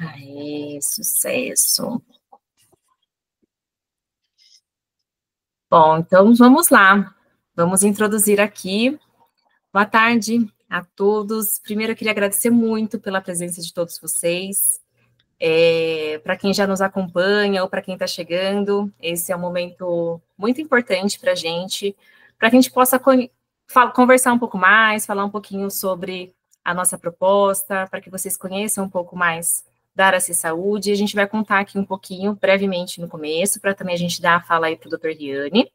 Aê, sucesso. Bom, então vamos lá. Vamos introduzir aqui. Boa tarde a todos. Primeiro, eu queria agradecer muito pela presença de todos vocês. Para quem já nos acompanha ou para quem está chegando, esse é um momento muito importante para a gente gente possa conversar um pouco mais, falar um pouquinho sobre a nossa proposta, para que vocês conheçam um pouco mais da Araci Saúde. A gente vai contar aqui um pouquinho, brevemente, no começo, para também a gente dar a fala aí para o Dr. Riane.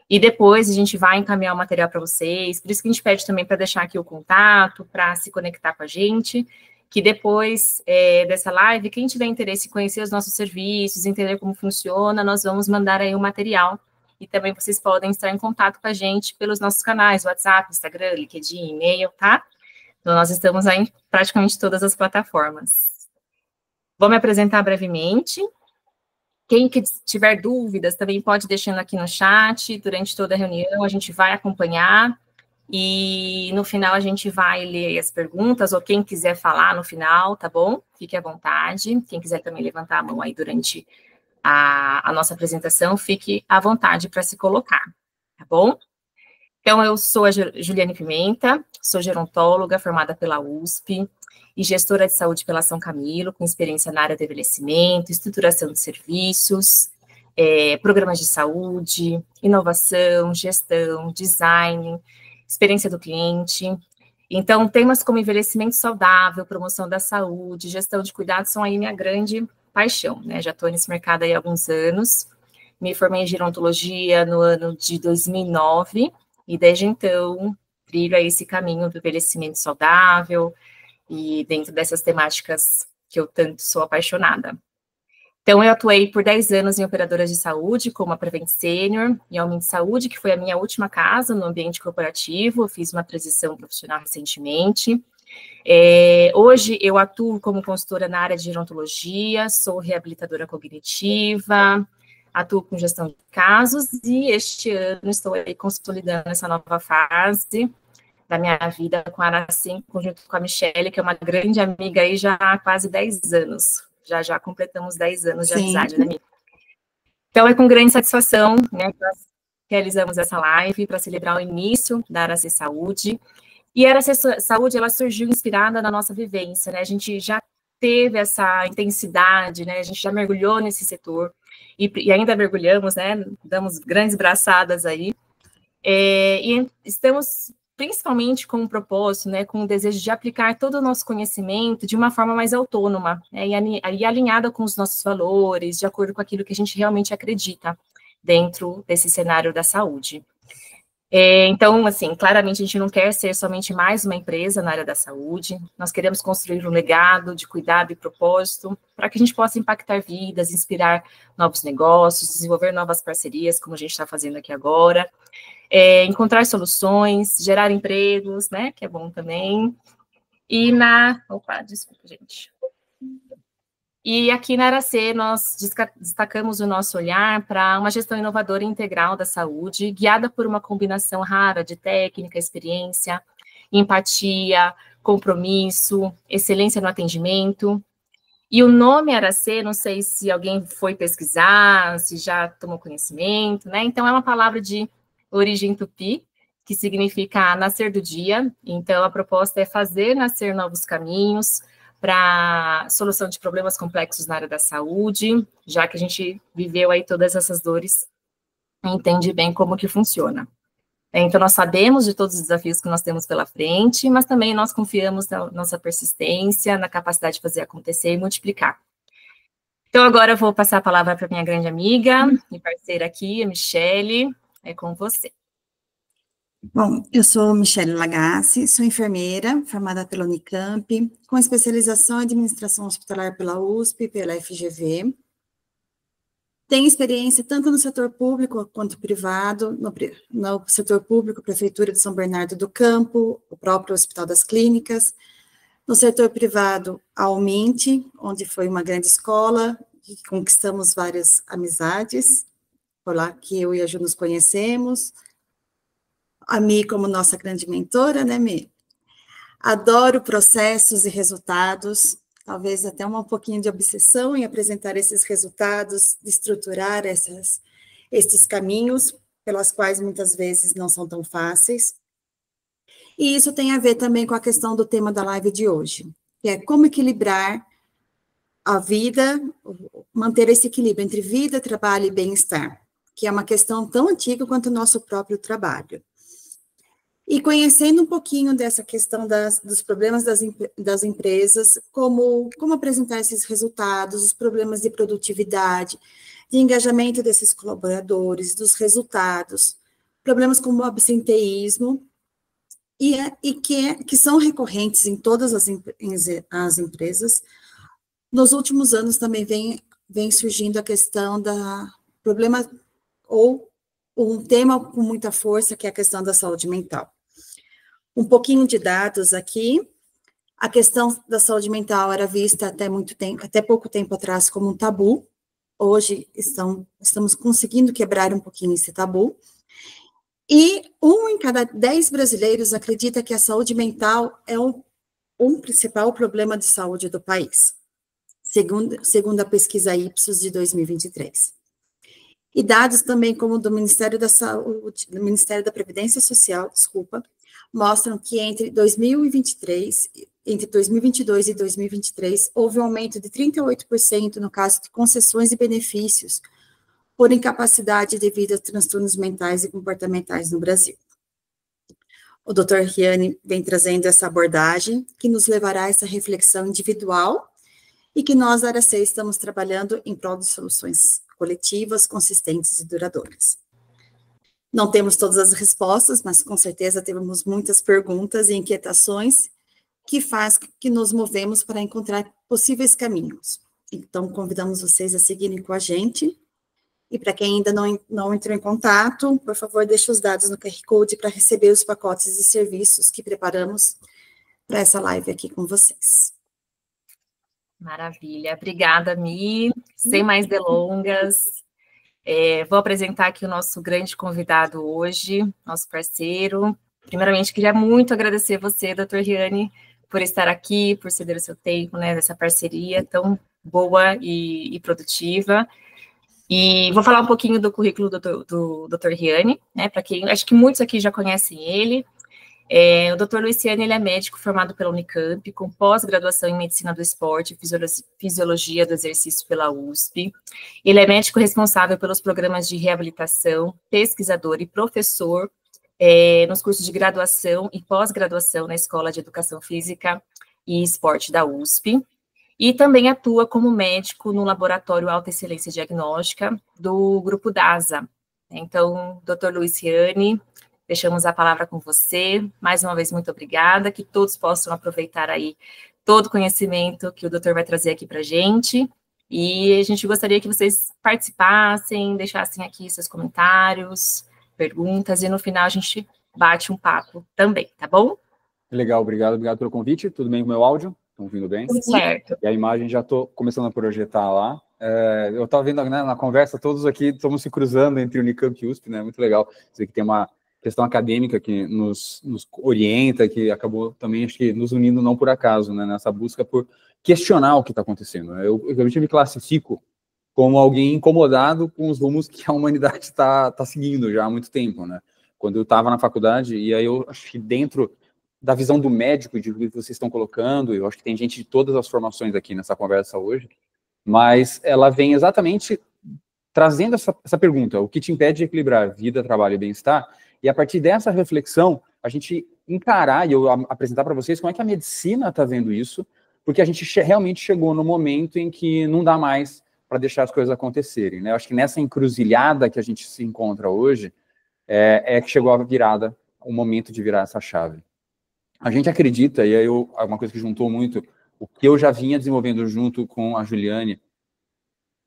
E depois a gente vai encaminhar o material para vocês, por isso que a gente pede também para deixar aqui o contato, para se conectar com a gente, que depois dessa live, quem tiver interesse em conhecer os nossos serviços, entender como funciona, nós vamos mandar aí o material, e também vocês podem estar em contato com a gente pelos nossos canais, WhatsApp, Instagram, LinkedIn, e-mail, tá? Então, nós estamos aí em praticamente todas as plataformas. Vou me apresentar brevemente. Quem que tiver dúvidas, também pode deixando aqui no chat, durante toda a reunião, a gente vai acompanhar, e no final a gente vai ler as perguntas, ou quem quiser falar no final, tá bom? Fique à vontade. Quem quiser também levantar a mão aí durante a nossa apresentação, fique à vontade para se colocar, tá bom? Então, eu sou a Juliane Pimenta, sou gerontóloga formada pela USP e gestora de saúde pela São Camilo, com experiência na área de envelhecimento, estruturação de serviços, programas de saúde, inovação, gestão, design, experiência do cliente. Então, temas como envelhecimento saudável, promoção da saúde, gestão de cuidados são aí minha grande paixão, né? Já estou nesse mercado aí há alguns anos. Me formei em gerontologia no ano de 2009 e desde então trilho aí esse caminho do envelhecimento saudável e dentro dessas temáticas que eu tanto sou apaixonada. Então, eu atuei por 10 anos em operadoras de saúde, como a Prevent Senior, e a Aumento Saúde, que foi a minha última casa no ambiente corporativo. Eu fiz uma transição profissional recentemente. Hoje, eu atuo como consultora na área de gerontologia, sou reabilitadora cognitiva, atuo com gestão de casos, e este ano estou aí consolidando essa nova fase da minha vida com a Araci, conjunto com a Michele, que é uma grande amiga aí já há quase 10 anos. Já completamos 10 anos de amizade, né, amiga? Então, é com grande satisfação, né, que nós realizamos essa live para celebrar o início da Araci Saúde. E a Araci Saúde, ela surgiu inspirada na nossa vivência, né? A gente já teve essa intensidade, né? A gente já mergulhou nesse setor e ainda mergulhamos, né? Damos grandes braçadas aí. E estamos principalmente com o propósito, né, com o desejo de aplicar todo o nosso conhecimento de uma forma mais autônoma, né, e alinhada com os nossos valores, de acordo com aquilo que a gente realmente acredita dentro desse cenário da saúde. Então, assim, claramente a gente não quer ser somente mais uma empresa na área da saúde, nós queremos construir um legado de cuidado e propósito para que a gente possa impactar vidas, inspirar novos negócios, desenvolver novas parcerias, como a gente está fazendo aqui agora, encontrar soluções, gerar empregos, né, que é bom também, desculpa, gente. E aqui na Araci, nós destacamos o nosso olhar para uma gestão inovadora e integral da saúde, guiada por uma combinação rara de técnica, experiência, empatia, compromisso, excelência no atendimento. E o nome Araci, não sei se alguém foi pesquisar, se já tomou conhecimento, né? Então, é uma palavra de origem tupi, que significa nascer do dia. Então, a proposta é fazer nascer novos caminhos para solução de problemas complexos na área da saúde, já que a gente viveu aí todas essas dores e entende bem como que funciona. Então, nós sabemos de todos os desafios que nós temos pela frente, mas também nós confiamos na nossa persistência, na capacidade de fazer acontecer e multiplicar. Então, agora eu vou passar a palavra para minha grande amiga e parceira aqui, a Michele, é com você. Bom, eu sou Michele Lagassi, sou enfermeira, formada pela Unicamp, com especialização em administração hospitalar pela USP e pela FGV. Tenho experiência tanto no setor público quanto privado, no setor público, Prefeitura de São Bernardo do Campo, o próprio Hospital das Clínicas, no setor privado, a Alminte, onde foi uma grande escola, e conquistamos várias amizades, por lá que eu e a Ju nos conhecemos. A Mi como nossa grande mentora, né, Mi? Adoro processos e resultados, talvez até um pouquinho de obsessão em apresentar esses resultados, de estruturar esses caminhos, pelas quais muitas vezes não são tão fáceis. E isso tem a ver também com a questão do tema da live de hoje, que é como equilibrar a vida, manter esse equilíbrio entre vida, trabalho e bem-estar, que é uma questão tão antiga quanto o nosso próprio trabalho. E conhecendo um pouquinho dessa questão dos problemas das empresas, como apresentar esses resultados, os problemas de produtividade, de engajamento desses colaboradores, dos resultados, problemas como o absenteísmo, que são recorrentes em todas as empresas. Nos últimos anos também vem surgindo a questão da problema, ou um tema com muita força, que é a questão da saúde mental. Um pouquinho de dados aqui. A questão da saúde mental era vista até pouco tempo atrás como um tabu. Hoje estamos conseguindo quebrar um pouquinho esse tabu. E 1 em cada 10 brasileiros acredita que a saúde mental é um principal problema de saúde do país, segundo a pesquisa Ipsos de 2023. E dados também como do Ministério da Saúde, do Ministério da Previdência Social, mostram que entre 2022 e 2023, houve um aumento de 38% no caso de concessões e benefícios por incapacidade devido a transtornos mentais e comportamentais no Brasil. O Dr. Riane vem trazendo essa abordagem que nos levará a essa reflexão individual e que nós, da área C, estamos trabalhando em prol de soluções coletivas, consistentes e duradouras. Não temos todas as respostas, mas com certeza temos muitas perguntas e inquietações que faz que nos movemos para encontrar possíveis caminhos. Então, convidamos vocês a seguirem com a gente. E para quem ainda não entrou em contato, por favor, deixe os dados no QR Code para receber os pacotes de serviços que preparamos para essa live aqui com vocês. Maravilha. Obrigada, Mi. Sem mais delongas, vou apresentar aqui o nosso grande convidado hoje, nosso parceiro. Primeiramente, queria muito agradecer você, Dr. Riane, por estar aqui, por ceder o seu tempo, né, dessa parceria tão boa e produtiva. E vou falar um pouquinho do currículo do Dr. Riane, né, para quem, acho que muitos aqui já conhecem ele. O Dr. Luciano, ele é médico formado pela Unicamp, com pós-graduação em Medicina do Esporte e Fisiologia do Exercício pela USP. Ele é médico responsável pelos programas de reabilitação, pesquisador e professor nos cursos de graduação e pós-graduação na Escola de Educação Física e Esporte da USP. E também atua como médico no Laboratório Alta Excelência Diagnóstica do Grupo DASA. Então, Dr. Luciane, deixamos a palavra com você. Mais uma vez, muito obrigada. Que todos possam aproveitar aí todo o conhecimento que o doutor vai trazer aqui para a gente. E a gente gostaria que vocês participassem, deixassem aqui seus comentários, perguntas, e no final a gente bate um papo também, tá bom? Legal, obrigado pelo convite. Tudo bem com o meu áudio? Estão ouvindo bem? Tudo certo. E a imagem já estou começando a projetar lá. Eu estava vendo, né, na conversa, todos aqui estamos se cruzando entre Unicamp e USP, né? Muito legal. Dizer que tem uma questão acadêmica que nos orienta, que acabou também, acho que, nos unindo não por acaso, né? Nessa busca por questionar o que está acontecendo. Eu me classifico como alguém incomodado com os rumos que a humanidade está seguindo já há muito tempo, né? Quando eu estava na faculdade, e aí eu acho que dentro da visão do médico, de que vocês estão colocando, eu acho que tem gente de todas as formações aqui nessa conversa hoje, mas ela vem exatamente trazendo essa pergunta: o que te impede de equilibrar vida, trabalho e bem-estar? E a partir dessa reflexão, a gente encarar e eu apresentar para vocês como é que a medicina está vendo isso, porque a gente realmente chegou no momento em que não dá mais para deixar as coisas acontecerem, né? Eu acho que nessa encruzilhada que a gente se encontra hoje, que chegou a virada, o momento de virar essa chave. A gente acredita, e aí uma coisa que juntou muito, o que eu já vinha desenvolvendo junto com a Juliane,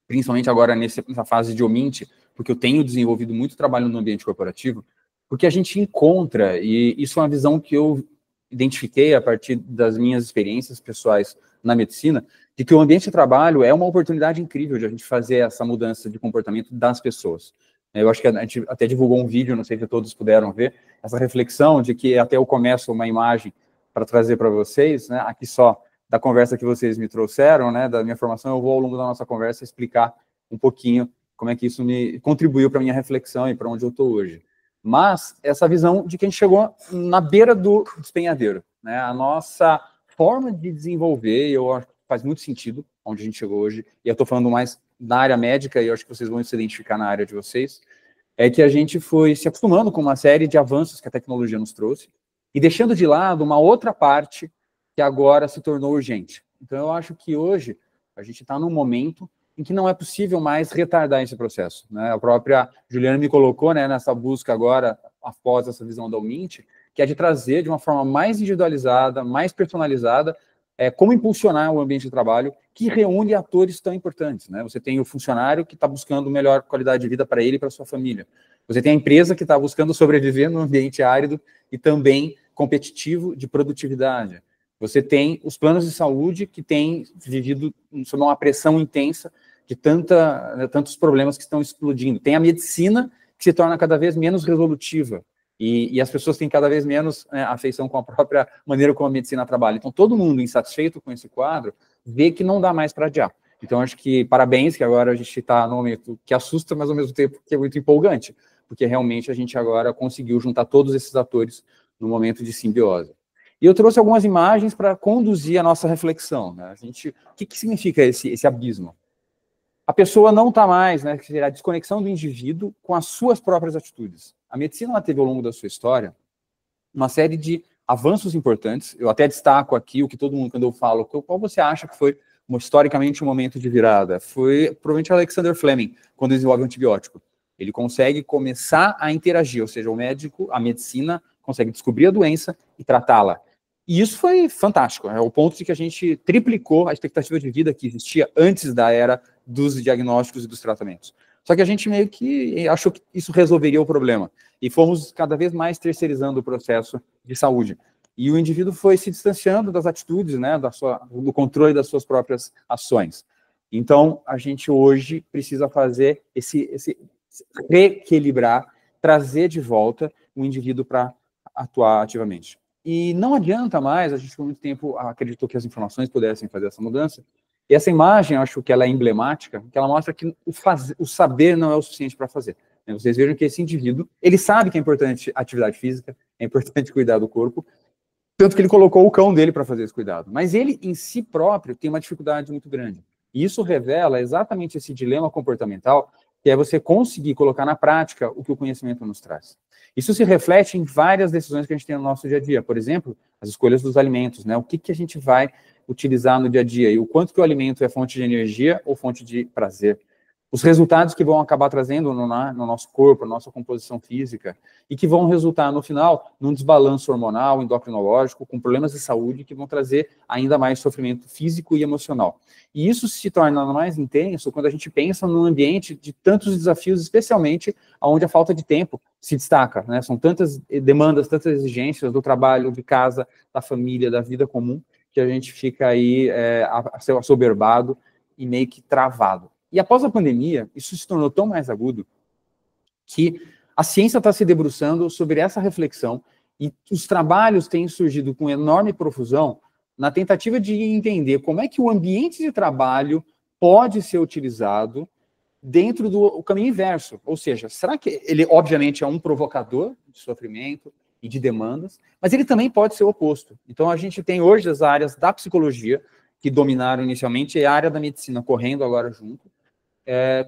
principalmente agora nessa fase de OMINT, porque eu tenho desenvolvido muito trabalho no ambiente corporativo, porque a gente encontra, e isso é uma visão que eu identifiquei a partir das minhas experiências pessoais na medicina, de que o ambiente de trabalho é uma oportunidade incrível de a gente fazer essa mudança de comportamento das pessoas. Eu acho que a gente até divulgou um vídeo, não sei se todos puderam ver, essa reflexão de que até eu começo uma imagem para trazer para vocês, né, aqui só, da conversa que vocês me trouxeram, né, da minha formação, eu vou, ao longo da nossa conversa, explicar um pouquinho como é que isso me contribuiu para a minha reflexão e para onde eu estou hoje. Mas essa visão de que a gente chegou na beira do despenhadeiro, né? A nossa forma de desenvolver, eu acho que faz muito sentido onde a gente chegou hoje, e eu estou falando mais da área médica, e eu acho que vocês vão se identificar na área de vocês, é que a gente foi se acostumando com uma série de avanços que a tecnologia nos trouxe, e deixando de lado uma outra parte que agora se tornou urgente. Então, eu acho que hoje a gente está num momento em que não é possível mais retardar esse processo, né? A própria Juliana me colocou, né, nessa busca agora, após essa visão da Umint, que é de trazer de uma forma mais individualizada, mais personalizada, como impulsionar o ambiente de trabalho que reúne atores tão importantes, né? Você tem o funcionário que está buscando melhor qualidade de vida para ele e para sua família. Você tem a empresa que está buscando sobreviver num ambiente árido e também competitivo de produtividade. Você tem os planos de saúde que têm vivido sob uma pressão intensa de tantos problemas que estão explodindo. Tem a medicina que se torna cada vez menos resolutiva e as pessoas têm cada vez menos afeição com a própria maneira como a medicina trabalha. Então, todo mundo insatisfeito com esse quadro vê que não dá mais para adiar. Então, acho que parabéns, que agora a gente está num momento que assusta, mas ao mesmo tempo que é muito empolgante, porque realmente a gente agora conseguiu juntar todos esses atores no momento de simbiose. E eu trouxe algumas imagens para conduzir a nossa reflexão, né? O que significa esse abismo? A pessoa não está mais, né, a desconexão do indivíduo com as suas próprias atitudes. A medicina ela teve, ao longo da sua história, uma série de avanços importantes. Eu até destaco aqui o que todo mundo, quando eu falo, qual você acha que foi historicamente um momento de virada? Foi provavelmente Alexander Fleming, quando desenvolve o antibiótico. Ele consegue começar a interagir, ou seja, o médico, a medicina, consegue descobrir a doença e tratá-la. E isso foi fantástico, é o ponto de que a gente triplicou a expectativa de vida que existia antes da era dos diagnósticos e dos tratamentos. Só que a gente meio que achou que isso resolveria o problema. E fomos cada vez mais terceirizando o processo de saúde. E o indivíduo foi se distanciando das atitudes, né, do controle das suas próprias ações. Então, a gente hoje precisa fazer esse reequilibrar, trazer de volta o indivíduo para atuar ativamente. E não adianta mais, a gente por muito tempo acreditou que as informações pudessem fazer essa mudança. E essa imagem, eu acho que ela é emblemática, que ela mostra que o saber não é o suficiente para fazer. Vocês vejam que esse indivíduo, ele sabe que é importante a atividade física, é importante cuidar do corpo, tanto que ele colocou o cão dele para fazer esse cuidado. Mas ele, em si próprio, tem uma dificuldade muito grande. E isso revela exatamente esse dilema comportamental, que é você conseguir colocar na prática o que o conhecimento nos traz. Isso se reflete em várias decisões que a gente tem no nosso dia a dia. Por exemplo, as escolhas dos alimentos, né? O que a gente vai utilizar no dia a dia e o quanto que o alimento é fonte de energia ou fonte de prazer. Os resultados que vão acabar trazendo no nosso corpo, na nossa composição física, e que vão resultar, no final, num desbalanço hormonal, endocrinológico, com problemas de saúde que vão trazer ainda mais sofrimento físico e emocional. E isso se torna mais intenso quando a gente pensa num ambiente de tantos desafios, especialmente onde a falta de tempo se destaca, né? São tantas demandas, tantas exigências do trabalho, de casa, da família, da vida comum, que a gente fica aí assoberbado e meio que travado. E após a pandemia, isso se tornou tão mais agudo que a ciência está se debruçando sobre essa reflexão e os trabalhos têm surgido com enorme profusão na tentativa de entender como é que o ambiente de trabalho pode ser utilizado dentro do caminho inverso. Ou seja, será que ele, obviamente, é um provocador de sofrimento e de demandas, mas ele também pode ser o oposto. Então, a gente tem hoje as áreas da psicologia, que dominaram inicialmente, e a área da medicina correndo agora junto.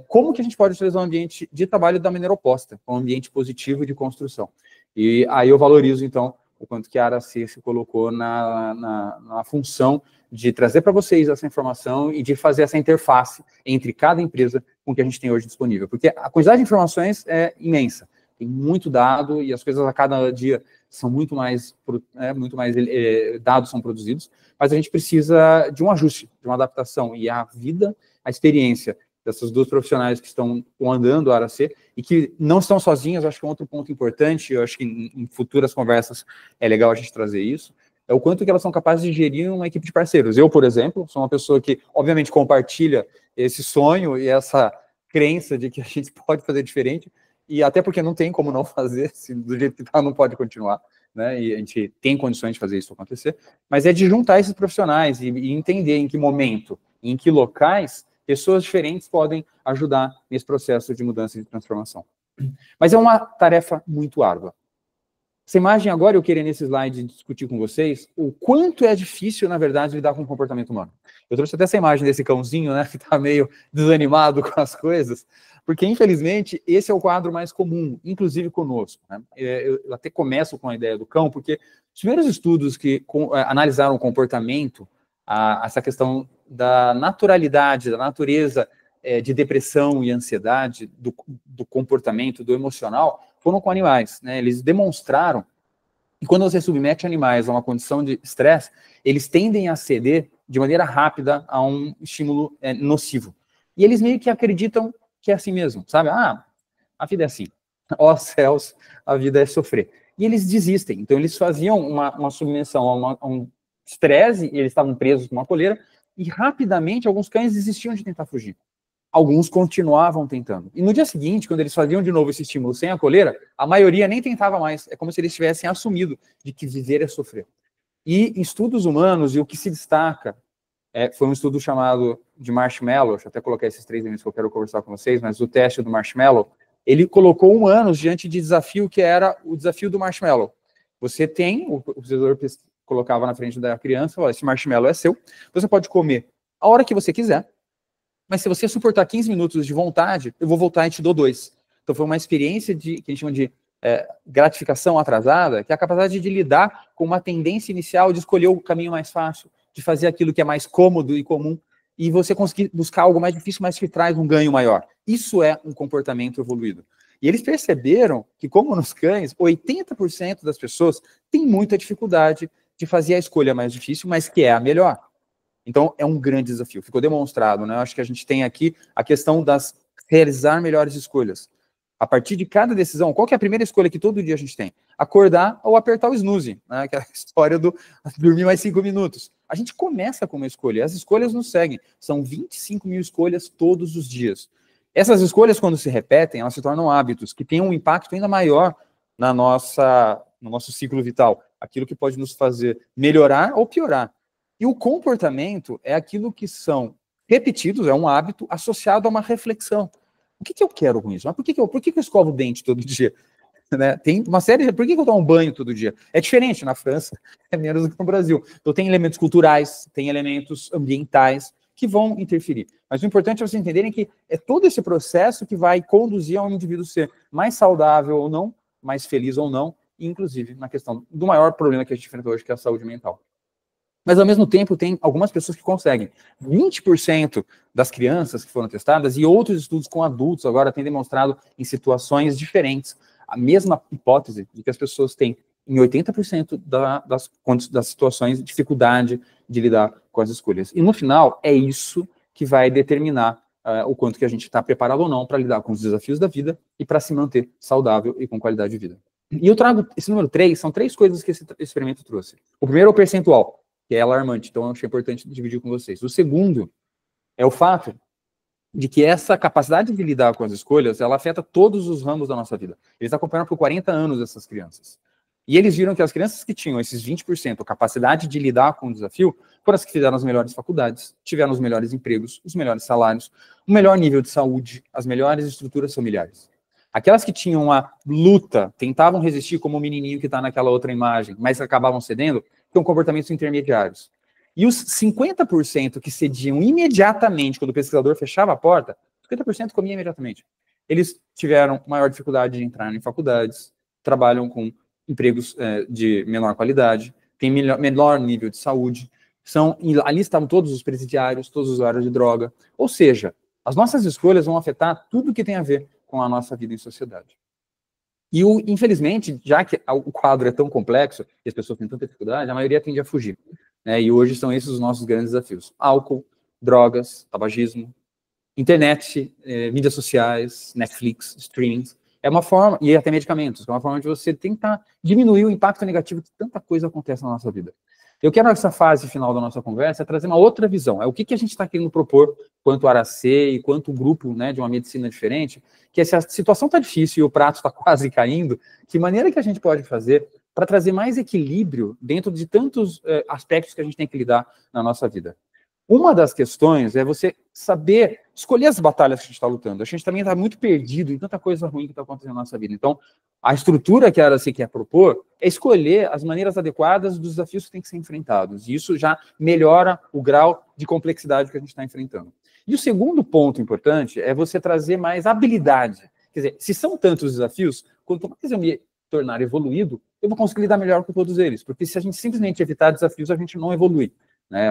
Como que a gente pode utilizar o ambiente de trabalho da maneira oposta, um ambiente positivo de construção. E aí eu valorizo, então, o quanto que a Aracy se colocou na função de trazer para vocês essa informação e de fazer essa interface entre cada empresa com o que a gente tem hoje disponível. Porque a quantidade de informações é imensa, tem muito dado e as coisas a cada dia são muito mais dados são produzidos, mas a gente precisa de um ajuste, de uma adaptação, e a vida, a experiência dessas duas profissionais que estão andando a Aracy e que não estão sozinhas, acho que é um outro ponto importante, eu acho que em futuras conversas é legal a gente trazer isso, é o quanto que elas são capazes de gerir uma equipe de parceiros. Eu, por exemplo, sou uma pessoa que, obviamente, compartilha esse sonho e essa crença de que a gente pode fazer diferente, e até porque não tem como não fazer, se do jeito que está, não pode continuar. né, e a gente tem condições de fazer isso acontecer, mas é de juntar esses profissionais e entender em que momento, em que locais, pessoas diferentes podem ajudar nesse processo de mudança e de transformação. Mas é uma tarefa muito árdua. Essa imagem agora, eu queria nesse slide discutir com vocês o quanto é difícil, na verdade, lidar com o comportamento humano. Eu trouxe até essa imagem desse cãozinho, né, que está meio desanimado com as coisas, porque, infelizmente, esse é o quadro mais comum, inclusive conosco, né? Eu até começo com a ideia do cão, porque os primeiros estudos que analisaram o comportamento, essa questão da naturalidade, da natureza de depressão e ansiedade, do comportamento, do emocional, foram com animais, né? Eles demonstraram que quando você submete animais a uma condição de estresse, eles tendem a ceder de maneira rápida a um estímulo nocivo. E eles meio que acreditam que é assim mesmo, sabe? Ah, a vida é assim. Ó céus, a vida é sofrer. E eles desistem. Então, eles faziam uma submissão a um estresse, e eles estavam presos com uma coleira, e rapidamente alguns cães desistiam de tentar fugir. Alguns continuavam tentando. E no dia seguinte, quando eles faziam de novo esse estímulo sem a coleira, a maioria nem tentava mais. É como se eles tivessem assumido de que viver é sofrer. E em estudos humanos, e o que se destaca, foi um estudo chamado de Marshmallow, deixa eu até colocar esses 3 minutos que eu quero conversar com vocês, mas o teste do Marshmallow, ele colocou humanos diante de desafio que era o desafio do Marshmallow. Você tem, o professor colocava na frente da criança, esse marshmallow é seu, você pode comer a hora que você quiser, mas se você suportar 15 minutos de vontade, eu vou voltar e te dou 2. Então foi uma experiência que a gente chama de gratificação atrasada, que é a capacidade de lidar com uma tendência inicial de escolher o caminho mais fácil, de fazer aquilo que é mais cômodo e comum, e você conseguir buscar algo mais difícil, mas que traz um ganho maior. Isso é um comportamento evoluído. E eles perceberam que, como nos cães, 80% das pessoas têm muita dificuldade de fazer a escolha mais difícil, mas que é a melhor. Então, é um grande desafio. Ficou demonstrado, né? Eu acho que a gente tem aqui a questão das realizar melhores escolhas. A partir de cada decisão, qual que é a primeira escolha que todo dia a gente tem? Acordar ou apertar o snooze, né? Aquela história do dormir mais 5 minutos. A gente começa com uma escolha, as escolhas nos seguem. São 25 mil escolhas todos os dias. Essas escolhas, quando se repetem, elas se tornam hábitos, que têm um impacto ainda maior no nosso ciclo vital. Aquilo que pode nos fazer melhorar ou piorar. E o comportamento é aquilo que são repetidos, é um hábito associado a uma reflexão. O que eu quero com isso? Mas por que eu escovo o dente todo dia? Né? Tem uma série de... Por que eu tomo um banho todo dia? É diferente na França, é menos do que no Brasil. Então tem elementos culturais, tem elementos ambientais que vão interferir. Mas o importante é vocês entenderem que é todo esse processo que vai conduzir ao indivíduo ser mais saudável ou não, mais feliz ou não, inclusive na questão do maior problema que a gente enfrenta hoje, que é a saúde mental. Mas, ao mesmo tempo, tem algumas pessoas que conseguem. 20% das crianças que foram testadas e outros estudos com adultos agora têm demonstrado em situações diferentes a mesma hipótese de que as pessoas têm em 80% das situações dificuldade de lidar com as escolhas. E, no final, é isso que vai determinar o quanto que a gente está preparado ou não para lidar com os desafios da vida e para se manter saudável e com qualidade de vida. E eu trago esse número 3, são 3 coisas que esse experimento trouxe. O primeiro é o percentual, que é alarmante, então eu achei importante dividir com vocês. O segundo é o fato de que essa capacidade de lidar com as escolhas, ela afeta todos os ramos da nossa vida. Eles acompanharam por 40 anos essas crianças. E eles viram que as crianças que tinham esses 20%, a capacidade de lidar com o desafio, foram as que fizeram as melhores faculdades, tiveram os melhores empregos, os melhores salários, o melhor nível de saúde, as melhores estruturas familiares. Aquelas que tinham uma luta, tentavam resistir como o menininho que está naquela outra imagem, mas acabavam cedendo, tinham comportamentos intermediários. E os 50% que cediam imediatamente quando o pesquisador fechava a porta, 50% comiam imediatamente. Eles tiveram maior dificuldade de entrar em faculdades, trabalham com empregos de menor qualidade, têm menor nível de saúde, ali estavam todos os presidiários, todos os usuários de droga. Ou seja, as nossas escolhas vão afetar tudo que tem a ver com a nossa vida em sociedade. E, infelizmente, já que o quadro é tão complexo e as pessoas têm tanta dificuldade, a maioria tende a fugir. Né? E hoje são esses os nossos grandes desafios. Álcool, drogas, tabagismo, internet, mídias sociais, Netflix, streamings. É uma forma, e até medicamentos, é uma forma de você tentar diminuir o impacto negativo que tanta coisa acontece na nossa vida. Eu quero, nessa fase final da nossa conversa, trazer uma outra visão. É o que a gente está querendo propor quanto ARAC e quanto grupo, né, de uma medicina diferente, que se a situação está difícil e o prato está quase caindo, que maneira que a gente pode fazer para trazer mais equilíbrio dentro de tantos aspectos que a gente tem que lidar na nossa vida. Uma das questões é você saber escolher as batalhas que a gente está lutando. A gente também está muito perdido em tanta coisa ruim que está acontecendo na nossa vida. Então, a estrutura que a Aracy quer propor é escolher as maneiras adequadas dos desafios que têm que ser enfrentados. E isso já melhora o grau de complexidade que a gente está enfrentando. E o segundo ponto importante é você trazer mais habilidade. Quer dizer, se são tantos desafios, quanto mais eu me tornar evoluído, eu vou conseguir lidar melhor com todos eles. Porque se a gente simplesmente evitar desafios, a gente não evolui.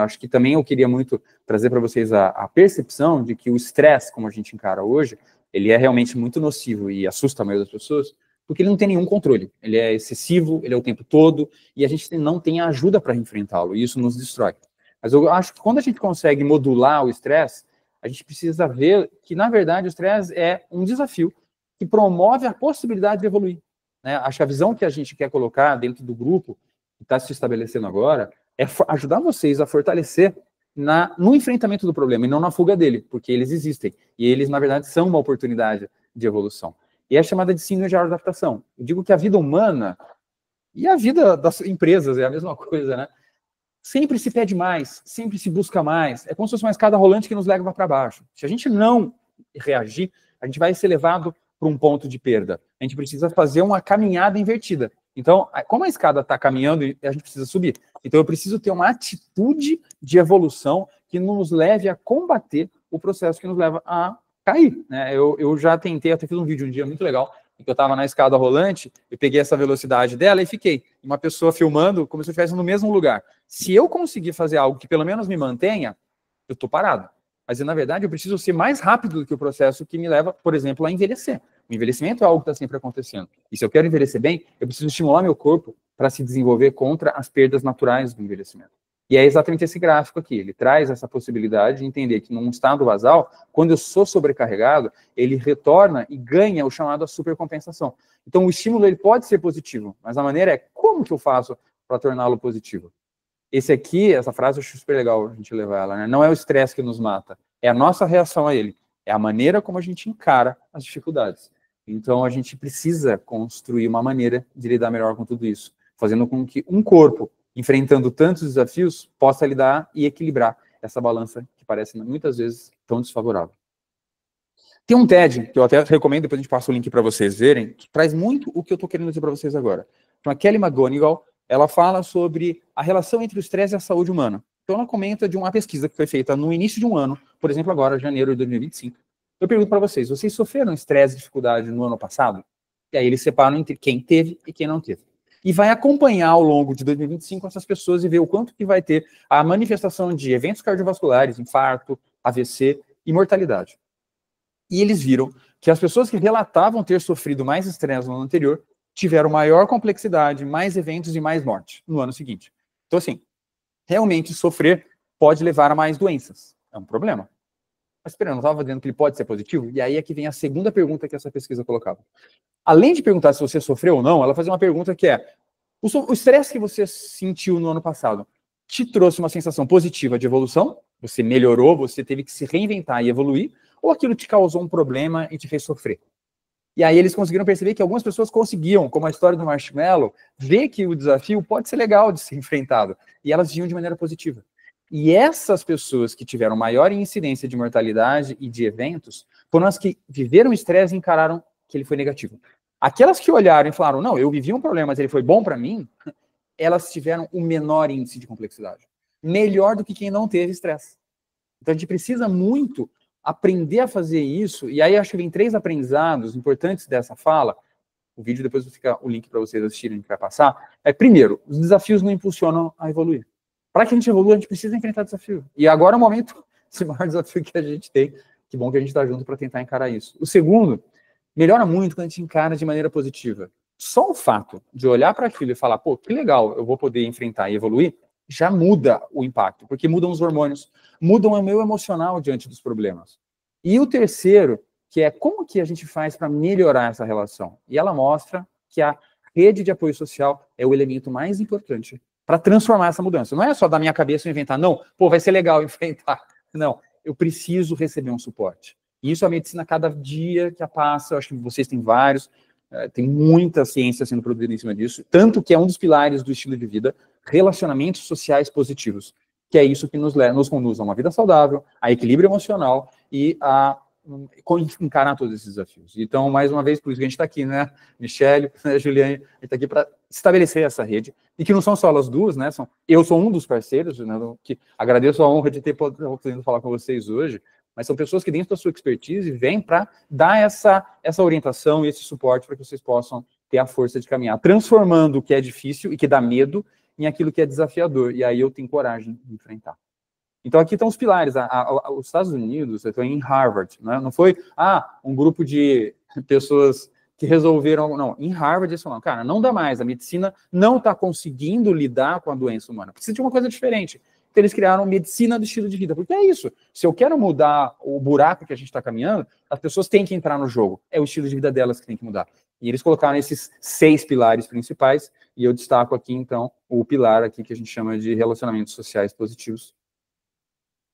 Acho que também eu queria muito trazer para vocês a percepção de que o estresse, como a gente encara hoje, ele é realmente muito nocivo e assusta a maioria das pessoas, porque ele não tem nenhum controle. Ele é excessivo, ele é o tempo todo, e a gente não tem ajuda para enfrentá-lo, e isso nos destrói. Mas eu acho que quando a gente consegue modular o estresse, a gente precisa ver que, na verdade, o estresse é um desafio que promove a possibilidade de evoluir. Acho que a visão que a gente quer colocar dentro do grupo, que está se estabelecendo agora, é ajudar vocês a fortalecer no enfrentamento do problema e não na fuga dele, porque eles existem. E eles, na verdade, são uma oportunidade de evolução. E é chamada de síndrome de adaptação. Eu digo que a vida humana e a vida das empresas é a mesma coisa, né? Sempre se pede mais, sempre se busca mais. É como se fosse uma escada rolante que nos leva para baixo. Se a gente não reagir, a gente vai ser levado para um ponto de perda. A gente precisa fazer uma caminhada invertida. Então, como a escada está caminhando, a gente precisa subir. Então, eu preciso ter uma atitude de evolução que nos leve a combater o processo que nos leva a cair. Eu já tentei, até fiz um vídeo um dia muito legal, em que eu estava na escada rolante, eu peguei essa velocidade dela e fiquei. Uma pessoa filmando como se eu estivesse no mesmo lugar. Se eu conseguir fazer algo que pelo menos me mantenha, eu estou parado. Mas, na verdade, eu preciso ser mais rápido do que o processo que me leva, por exemplo, a envelhecer. O envelhecimento é algo que está sempre acontecendo. E se eu quero envelhecer bem, eu preciso estimular meu corpo para se desenvolver contra as perdas naturais do envelhecimento. E é exatamente esse gráfico aqui. Ele traz essa possibilidade de entender que num estado basal, quando eu sou sobrecarregado, ele retorna e ganha o chamado supercompensação. Então, o estímulo ele pode ser positivo, mas a maneira é como que eu faço para torná-lo positivo. Essa frase eu acho super legal a gente levar ela, né? Não é o estresse que nos mata, é a nossa reação a ele. É a maneira como a gente encara as dificuldades. Então, a gente precisa construir uma maneira de lidar melhor com tudo isso, fazendo com que um corpo, enfrentando tantos desafios, possa lidar e equilibrar essa balança que parece muitas vezes tão desfavorável. Tem um TED, que eu até recomendo, depois a gente passa o link para vocês verem, que traz muito o que eu estou querendo dizer para vocês agora. Então, a Kelly McGonigal, ela fala sobre a relação entre o estresse e a saúde humana. Então, ela comenta de uma pesquisa que foi feita no início de um ano, por exemplo, agora, janeiro de 2025. Eu pergunto para vocês sofreram estresse e dificuldade no ano passado? E aí eles separam entre quem teve e quem não teve. E vai acompanhar ao longo de 2025 essas pessoas e ver o quanto que vai ter a manifestação de eventos cardiovasculares, infarto, AVC e mortalidade. E eles viram que as pessoas que relatavam ter sofrido mais estresse no ano anterior tiveram maior complexidade, mais eventos e mais morte no ano seguinte. Então, assim, realmente sofrer pode levar a mais doenças. É um problema. Mas, espera, eu não estava dizendo que ele pode ser positivo? E aí é que vem a segunda pergunta que essa pesquisa colocava. Além de perguntar se você sofreu ou não, ela fazia uma pergunta que é: o estresse que você sentiu no ano passado te trouxe uma sensação positiva de evolução? Você melhorou, você teve que se reinventar e evoluir? Ou aquilo te causou um problema e te fez sofrer? E aí eles conseguiram perceber que algumas pessoas conseguiam, como a história do marshmallow, ver que o desafio pode ser legal de ser enfrentado. E elas viam de maneira positiva. E essas pessoas que tiveram maior incidência de mortalidade e de eventos foram as que viveram o estresse e encararam que ele foi negativo. Aquelas que olharam e falaram, não, eu vivi um problema, mas ele foi bom para mim, elas tiveram o menor índice de complexidade. Melhor do que quem não teve estresse. Então a gente precisa muito aprender a fazer isso, e aí acho que vem 3 aprendizados importantes dessa fala. O vídeo depois vai ficar o link para vocês assistirem, a gente vai passar. Primeiro, os desafios não impulsionam a evoluir. Para que a gente evolua, a gente precisa enfrentar desafio. E agora é o momento, esse maior desafio que a gente tem. Que bom que a gente está junto para tentar encarar isso. O segundo, melhora muito quando a gente encara de maneira positiva. Só o fato de olhar para aquilo e falar, pô, que legal, eu vou poder enfrentar e evoluir, já muda o impacto, porque mudam os hormônios, mudam o meu emocional diante dos problemas. E o terceiro, que é como que a gente faz para melhorar essa relação. E ela mostra que a rede de apoio social é o elemento mais importante para transformar essa mudança. Não é só da minha cabeça eu inventar, não, pô, vai ser legal enfrentar. Não, eu preciso receber um suporte. E isso a medicina, cada dia que passa, eu acho que vocês têm vários, Tem muita ciência sendo produzida em cima disso, tanto que é um dos pilares do estilo de vida, relacionamentos sociais positivos, que é isso que nos conduz a uma vida saudável, a equilíbrio emocional e a encarar todos esses desafios. Então, mais uma vez, por isso que a gente está aqui, né, Michele, né, Juliane, a gente está aqui para estabelecer essa rede, e que não são só elas duas, né, eu sou um dos parceiros, né, que agradeço a honra de ter podido falar com vocês hoje, mas são pessoas que dentro da sua expertise vêm para dar essa orientação e esse suporte para que vocês possam ter a força de caminhar, transformando o que é difícil e que dá medo em aquilo que é desafiador, e aí eu tenho coragem de enfrentar. Então, aqui estão os pilares. Os Estados Unidos, eu estou em Harvard, né? Não foi, um grupo de pessoas que resolveram, não, em Harvard eles falaram, cara, não dá mais, a medicina não está conseguindo lidar com a doença humana, precisa de uma coisa diferente. Então, eles criaram medicina do estilo de vida, porque é isso, se eu quero mudar o buraco que a gente está caminhando, as pessoas têm que entrar no jogo, é o estilo de vida delas que tem que mudar. E eles colocaram esses 6 pilares principais, e eu destaco aqui, então, o pilar aqui que a gente chama de relacionamentos sociais positivos.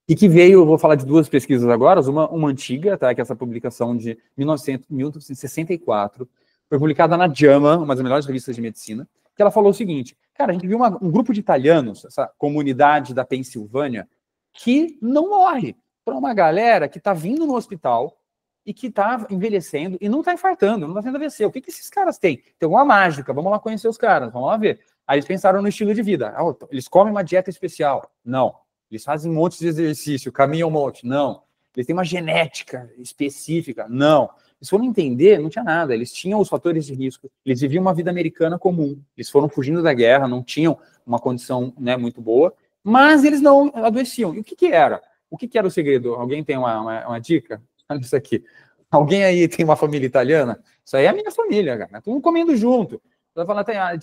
E que veio, eu vou falar de 2 pesquisas agora, uma antiga, tá, que é essa publicação de 1964, foi publicada na JAMA, uma das melhores revistas de medicina, que ela falou o seguinte, cara, a gente viu um grupo de italianos, essa comunidade da Pensilvânia, que não morre para uma galera que está vindo no hospital e que está envelhecendo e não está infartando, não está tendo AVC. O que esses caras têm? Tem alguma mágica, vamos lá conhecer os caras, vamos lá ver. Aí eles pensaram no estilo de vida. Eles comem uma dieta especial? Não. Eles fazem um monte de exercício, caminham um monte? Não. Eles têm uma genética específica? Não. Eles foram entender, não tinha nada. Eles tinham os fatores de risco, eles viviam uma vida americana comum. Eles foram fugindo da guerra, não tinham uma condição, né, muito boa, mas eles não adoeciam. E o que era? O que era o segredo? Alguém tem uma dica? Olha isso aqui. Alguém aí tem uma família italiana? Isso aí é a minha família, cara. Todo mundo comendo junto.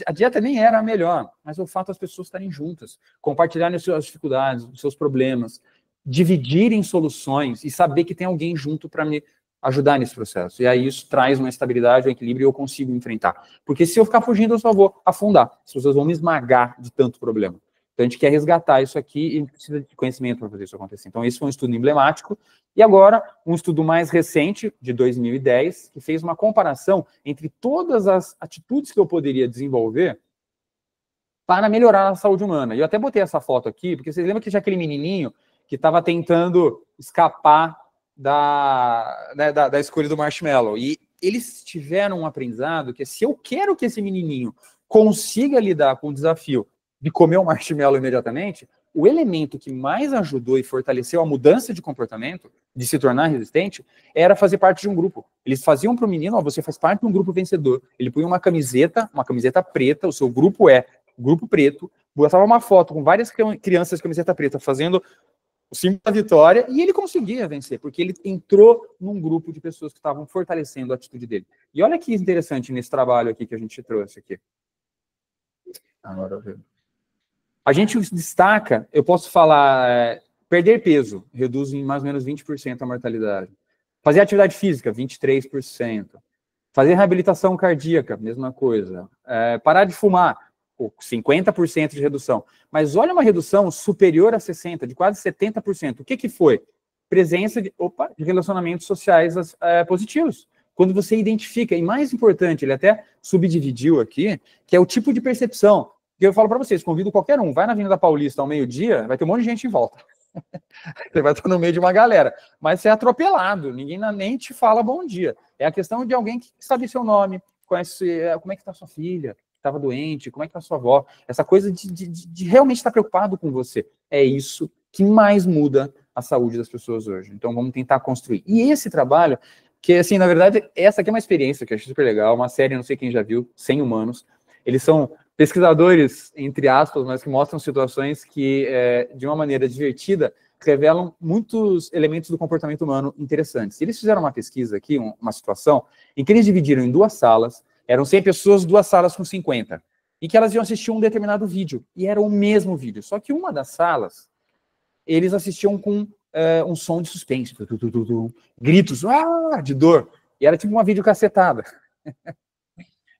A dieta nem era a melhor, mas o fato das pessoas estarem juntas, compartilharem as suas dificuldades, os seus problemas, dividirem soluções e saber que tem alguém junto para me ajudar nesse processo. E aí isso traz uma estabilidade, um equilíbrio e eu consigo enfrentar. Porque se eu ficar fugindo, eu só vou afundar. As pessoas vão me esmagar de tanto problema. Então a gente quer resgatar isso aqui e precisa de conhecimento para fazer isso acontecer. Então esse foi um estudo emblemático. E agora, um estudo mais recente, de 2010, que fez uma comparação entre todas as atitudes que eu poderia desenvolver para melhorar a saúde humana. E eu até botei essa foto aqui, porque vocês lembram que tinha aquele menininho que estava tentando escapar da escolha do marshmallow. E eles tiveram um aprendizado que se eu quero que esse menininho consiga lidar com o desafio de comer o marshmallow imediatamente, o elemento que mais ajudou e fortaleceu a mudança de comportamento, de se tornar resistente, era fazer parte de um grupo. Eles faziam para o menino, você faz parte de um grupo vencedor. Ele punha uma camiseta preta, o seu grupo é grupo preto, botava uma foto com várias crianças de camiseta preta fazendo o símbolo da vitória, e ele conseguia vencer, porque ele entrou num grupo de pessoas que estavam fortalecendo a atitude dele. E olha que interessante nesse trabalho aqui que a gente trouxe aqui. Agora eu vejo. A gente destaca, eu posso falar, perder peso, reduz em mais ou menos 20% a mortalidade. Fazer atividade física, 23%. Fazer reabilitação cardíaca, mesma coisa. Parar de fumar, 50% de redução. Mas olha uma redução superior a 60%, de quase 70%. O que foi? Presença de relacionamentos sociais positivos. Quando você identifica, e mais importante, ele até subdividiu aqui, que é o tipo de percepção. Porque eu falo para vocês, convido qualquer um, vai na Avenida Paulista ao meio-dia, vai ter um monte de gente em volta. Você vai estar no meio de uma galera, mas você é atropelado, ninguém nem te fala bom dia. É a questão de alguém que sabe seu nome, conhece como é que está sua filha, estava doente, como é que está sua avó. Essa coisa de realmente estar preocupado com você. É isso que mais muda a saúde das pessoas hoje. Então vamos tentar construir. E esse trabalho, que assim, na verdade, essa aqui é uma experiência que eu achei super legal, uma série, não sei quem já viu, 100 Humanos. Eles são pesquisadores, entre aspas, mas que mostram situações que, de uma maneira divertida, revelam muitos elementos do comportamento humano interessantes. Eles fizeram uma pesquisa aqui, uma situação, em que eles dividiram em 2 salas, eram 100 pessoas, 2 salas com 50, e que elas iam assistir um determinado vídeo, e era o mesmo vídeo, só que uma das salas, eles assistiam com um som de suspense, gritos, de dor, e era tipo uma videocassetada.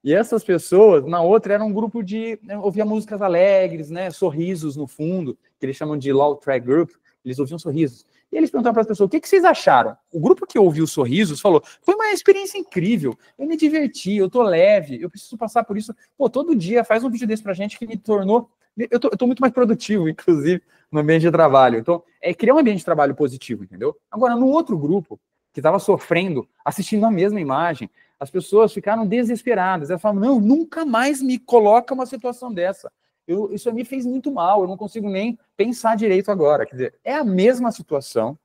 E essas pessoas, na outra, era um grupo de... ouvia músicas alegres, né, sorrisos no fundo, que eles chamam de low track group, eles ouviam sorrisos. E eles perguntaram para as pessoas, o que vocês acharam? O grupo que ouviu sorrisos falou, foi uma experiência incrível, eu me diverti, eu tô leve, eu preciso passar por isso. Pô, todo dia faz um vídeo desse pra gente que me tornou... Eu tô muito mais produtivo, inclusive, no ambiente de trabalho. Então, é criar um ambiente de trabalho positivo, entendeu? Agora, no outro grupo, que estava sofrendo, assistindo a mesma imagem, as pessoas ficaram desesperadas. Elas falaram, não, nunca mais me coloca uma situação dessa. Isso me fez muito mal, eu não consigo nem pensar direito agora. Quer dizer, é a mesma situação,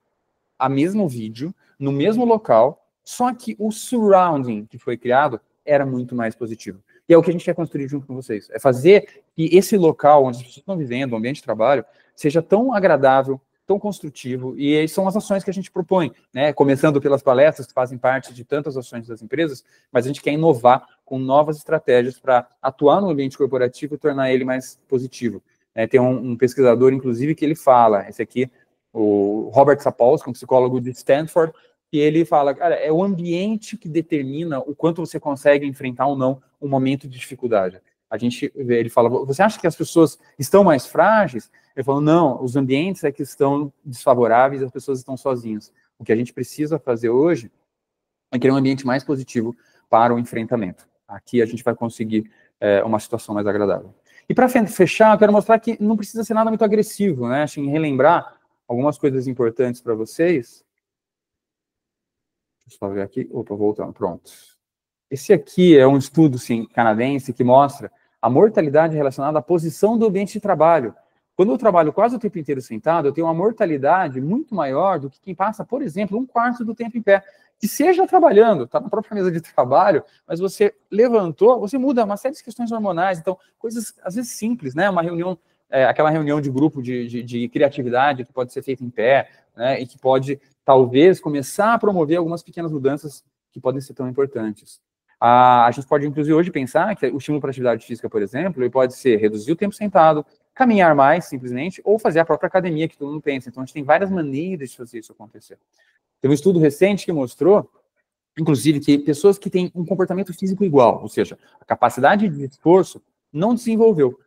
a mesmo vídeo, no mesmo local, só que o surrounding que foi criado era muito mais positivo. E é o que a gente quer construir junto com vocês. É fazer que esse local onde as pessoas estão vivendo, o ambiente de trabalho, seja tão agradável, tão construtivo, e são as ações que a gente propõe, né? Começando pelas palestras, que fazem parte de tantas ações das empresas, mas a gente quer inovar com novas estratégias para atuar no ambiente corporativo e tornar ele mais positivo. Tem um pesquisador, inclusive, que ele fala, esse aqui, o Robert Sapolsky, um psicólogo de Stanford, e ele fala, cara, é o ambiente que determina o quanto você consegue enfrentar ou não um momento de dificuldade. Ele fala, você acha que as pessoas estão mais frágeis? Ele falou, não, os ambientes é que estão desfavoráveis, as pessoas estão sozinhas. O que a gente precisa fazer hoje é criar um ambiente mais positivo para o enfrentamento. Aqui a gente vai conseguir uma situação mais agradável. E para fechar, eu quero mostrar que não precisa ser nada muito agressivo, né? Acho que relembrar algumas coisas importantes para vocês. Deixa eu só ver aqui. Opa, voltando, pronto. Esse aqui é um estudo, sim, canadense, que mostra a mortalidade relacionada à posição do ambiente de trabalho. Quando eu trabalho quase o tempo inteiro sentado, eu tenho uma mortalidade muito maior do que quem passa, por exemplo, 1/4 do tempo em pé. Que seja trabalhando, está na própria mesa de trabalho, mas você levantou, você muda uma série de questões hormonais. Então, coisas, às vezes, simples, né? Uma reunião, aquela reunião de grupo de criatividade que pode ser feita em pé, né? E que pode, talvez, começar a promover algumas pequenas mudanças que podem ser tão importantes. A gente pode, inclusive, hoje pensar que o estímulo para atividade física, por exemplo, ele pode ser reduzir o tempo sentado, caminhar mais, simplesmente, ou fazer a própria academia que todo mundo pensa. Então, a gente tem várias maneiras de fazer isso acontecer. Tem um estudo recente que mostrou, inclusive, que pessoas que têm um comportamento físico igual, ou seja, a capacidade de esforço não desenvolveu.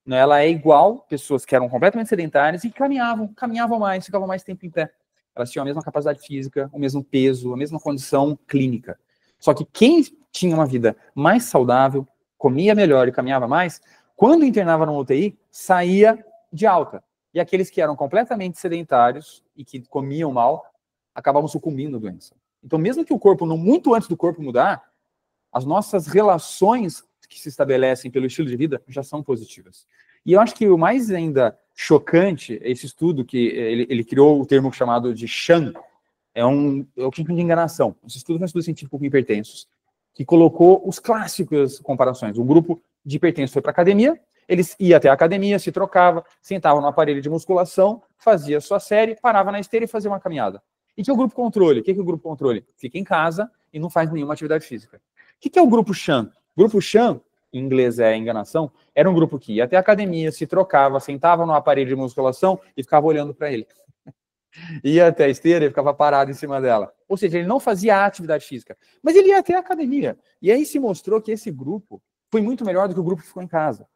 Ela é igual, pessoas que eram completamente sedentárias e caminhavam mais, ficavam mais tempo em pé. Elas tinham a mesma capacidade física, o mesmo peso, a mesma condição clínica. Só que quem tinha uma vida mais saudável, comia melhor e caminhava mais, quando internava no UTI, saía de alta. E aqueles que eram completamente sedentários e que comiam mal, acabavam sucumbindo à doença. Então, mesmo que o corpo, muito antes do corpo mudar, as nossas relações que se estabelecem pelo estilo de vida já são positivas. E eu acho que o mais ainda chocante é esse estudo que ele criou o termo chamado de Shan, é o tipo de enganação. Esse estudo foi um estudo científico com hipertensos, que colocou os clássicos comparações. O grupo de hipertensos foi para a academia, eles iam até a academia, se trocava, sentavam no aparelho de musculação, fazia sua série, parava na esteira e fazia uma caminhada. E que é o grupo controle? O que é o grupo controle? Fica em casa e não faz nenhuma atividade física. O que é o grupo Shan? O grupo Shan, em inglês é enganação, era um grupo que ia até a academia, se trocava, sentava no aparelho de musculação e ficava olhando para ele. Ia até a esteira e ficava parado em cima dela. Ou seja, ele não fazia atividade física, mas ele ia até a academia. E aí se mostrou que esse grupo foi muito melhor do que o grupo que ficou em casa.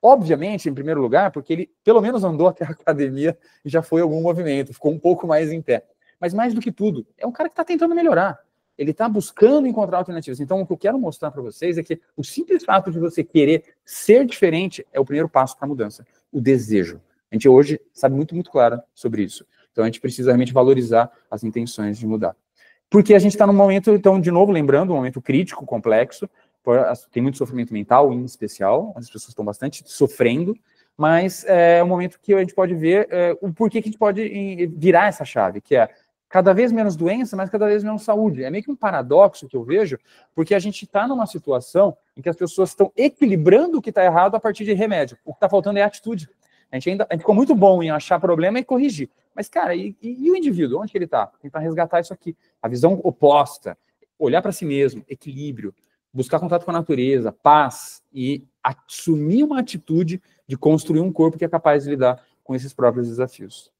Obviamente, em primeiro lugar, porque ele pelo menos andou até a academia e já foi algum movimento, ficou um pouco mais em pé. Mas mais do que tudo, é um cara que está tentando melhorar. Ele está buscando encontrar alternativas. Então, o que eu quero mostrar para vocês é que o simples fato de você querer ser diferente é o primeiro passo para a mudança. O desejo. A gente hoje sabe muito, muito claro sobre isso. Então, a gente precisa realmente valorizar as intenções de mudar. Porque a gente está num momento, então, de novo, lembrando, um momento crítico, complexo, tem muito sofrimento mental, em especial, as pessoas estão bastante sofrendo, mas é um momento que a gente pode ver o porquê que a gente pode virar essa chave, que é cada vez menos doença, mas cada vez menos saúde. É meio que um paradoxo que eu vejo, porque a gente está numa situação em que as pessoas estão equilibrando o que está errado a partir de remédio. O que está faltando é atitude. A gente ficou muito bom em achar problema e corrigir. Mas, cara, e o indivíduo? Onde que ele está? Tentar resgatar isso aqui. A visão oposta, olhar para si mesmo, equilíbrio, buscar contato com a natureza, paz e assumir uma atitude de construir um corpo que é capaz de lidar com esses próprios desafios.